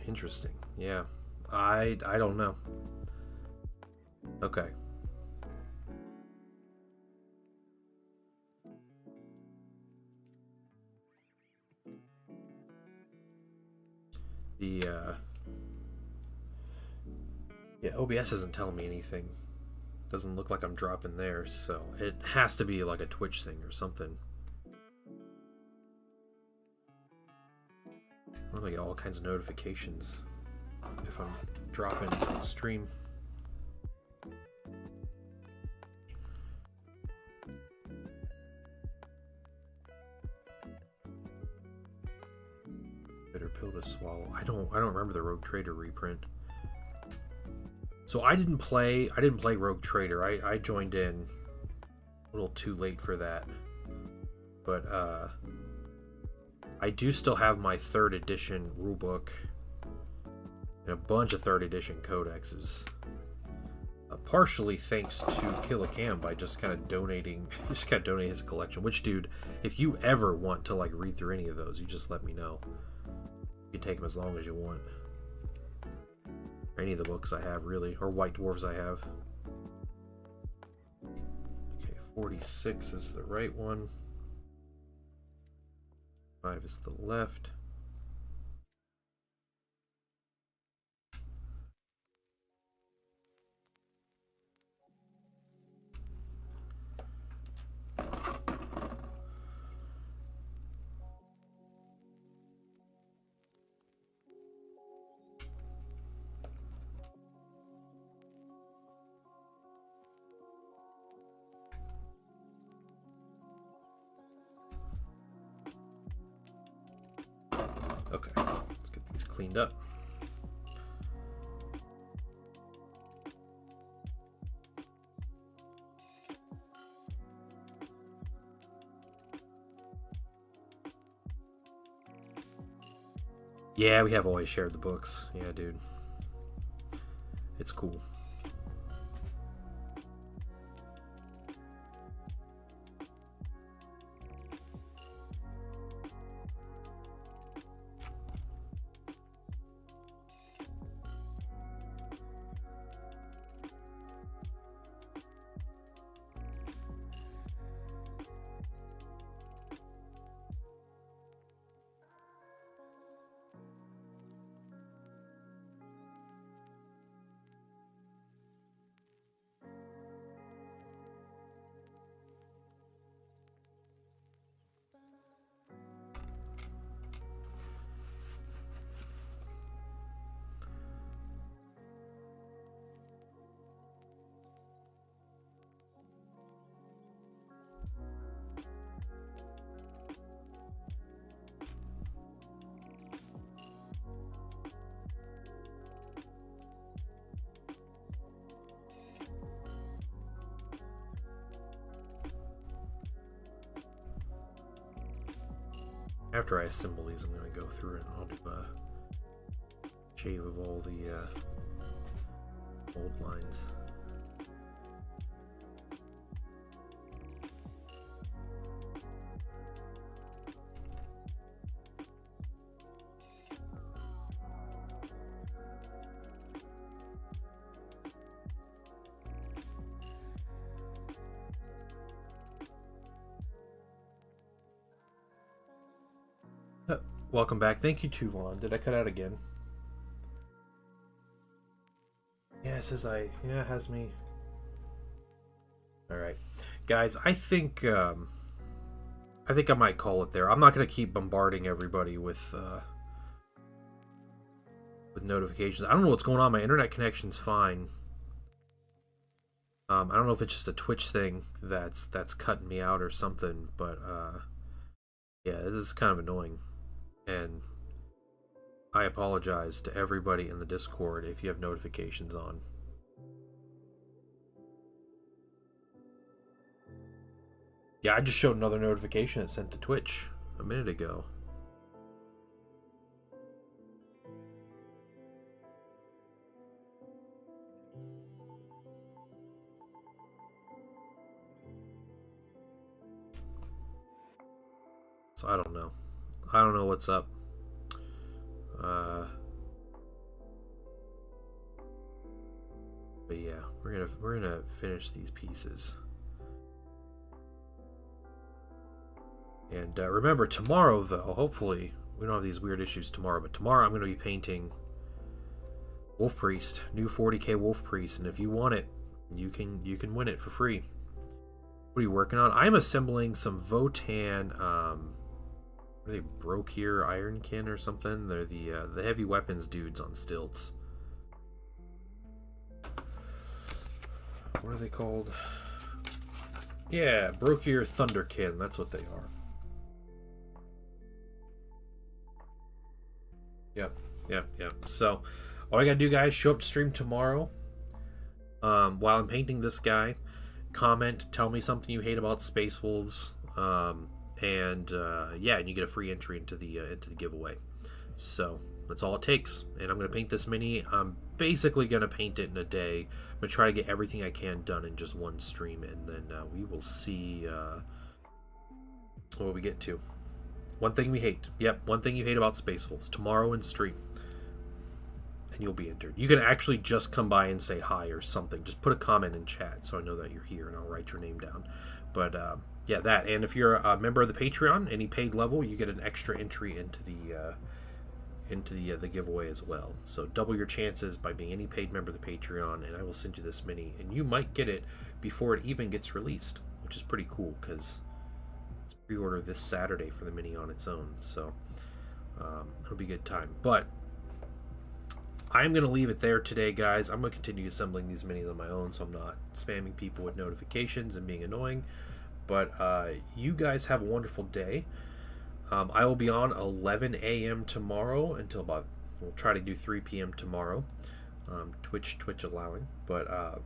Interesting. Yeah. I don't know. Okay. Yeah, OBS isn't telling me anything. Doesn't look like I'm dropping there, so it has to be like a Twitch thing or something. I get all kinds of notifications if I'm dropping stream. Bitter pill to swallow. I don't remember the Rogue Trader reprint. So I didn't play Rogue Trader. I joined in a little too late for that. But I do still have my 3rd edition rulebook and a bunch of 3rd edition codexes. Partially thanks to Killicam by just kind of donating his collection. Which, dude, if you ever want to like read through any of those, you just let me know. You can take them as long as you want. Or any of the books I have, really, or White Dwarves I have. Okay, 46 is the right one. 5 is the left. Okay, let's get these cleaned up. Yeah, we have always shared the books. Yeah, dude. It's cool. After I assemble these, I'm going to go through and I'll do a shave of all the old lines. Welcome back. Thank you, Tuvon. Did I cut out again? Yeah, it says it has me. Alright. Guys, I think I might call it there. I'm not going to keep bombarding everybody with notifications. I don't know what's going on. My internet connection's fine. I don't know if it's just a Twitch thing that's cutting me out or something, but yeah, this is kind of annoying. And I apologize to everybody in the Discord if you have notifications on. Yeah, I just showed another notification it sent to Twitch a minute ago. So I don't know. I don't know what's up. But yeah, we're gonna finish these pieces. And remember, tomorrow though, hopefully we don't have these weird issues tomorrow. But tomorrow I'm gonna be painting Wolf Priest, new 40k Wolf Priest, and if you want it, you can win it for free. What are you working on? I'm assembling some Votann. What are they, Brokir Ironkin or something? They're the heavy weapons dudes on stilts. What are they called? Yeah, Brokir Thunderkin. That's what they are. Yep. So, all I gotta do, guys, show up to stream tomorrow. While I'm painting this guy, comment, tell me something you hate about Space Wolves. And you get a free entry into the giveaway. So that's all it takes. And I'm gonna paint this mini. I'm basically gonna paint it in a day. I'm gonna try to get everything I can done in just one stream, and then we will see what we get to. One thing we hate. Yep, one thing you hate about Space Wolves. Tomorrow in stream, and you'll be entered. You can actually just come by and say hi or something. Just put a comment in chat so I know that you're here, and I'll write your name down. But yeah, that. And if you're a member of the Patreon, any paid level, you get an extra entry into the giveaway as well. So double your chances by being any paid member of the Patreon, and I will send you this mini, and you might get it before it even gets released, which is pretty cool because it's pre-order this Saturday for the mini on its own. So it'll be a good time. But I'm going to leave it there today, guys. I'm going to continue assembling these minis on my own, so I'm not spamming people with notifications and being annoying. But you guys have a wonderful day. I will be on 11 a.m. tomorrow until about, we'll try to do 3 p.m. tomorrow. Twitch allowing. But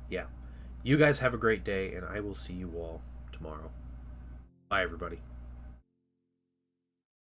yeah, you guys have a great day, and I will see you all tomorrow. Bye, everybody.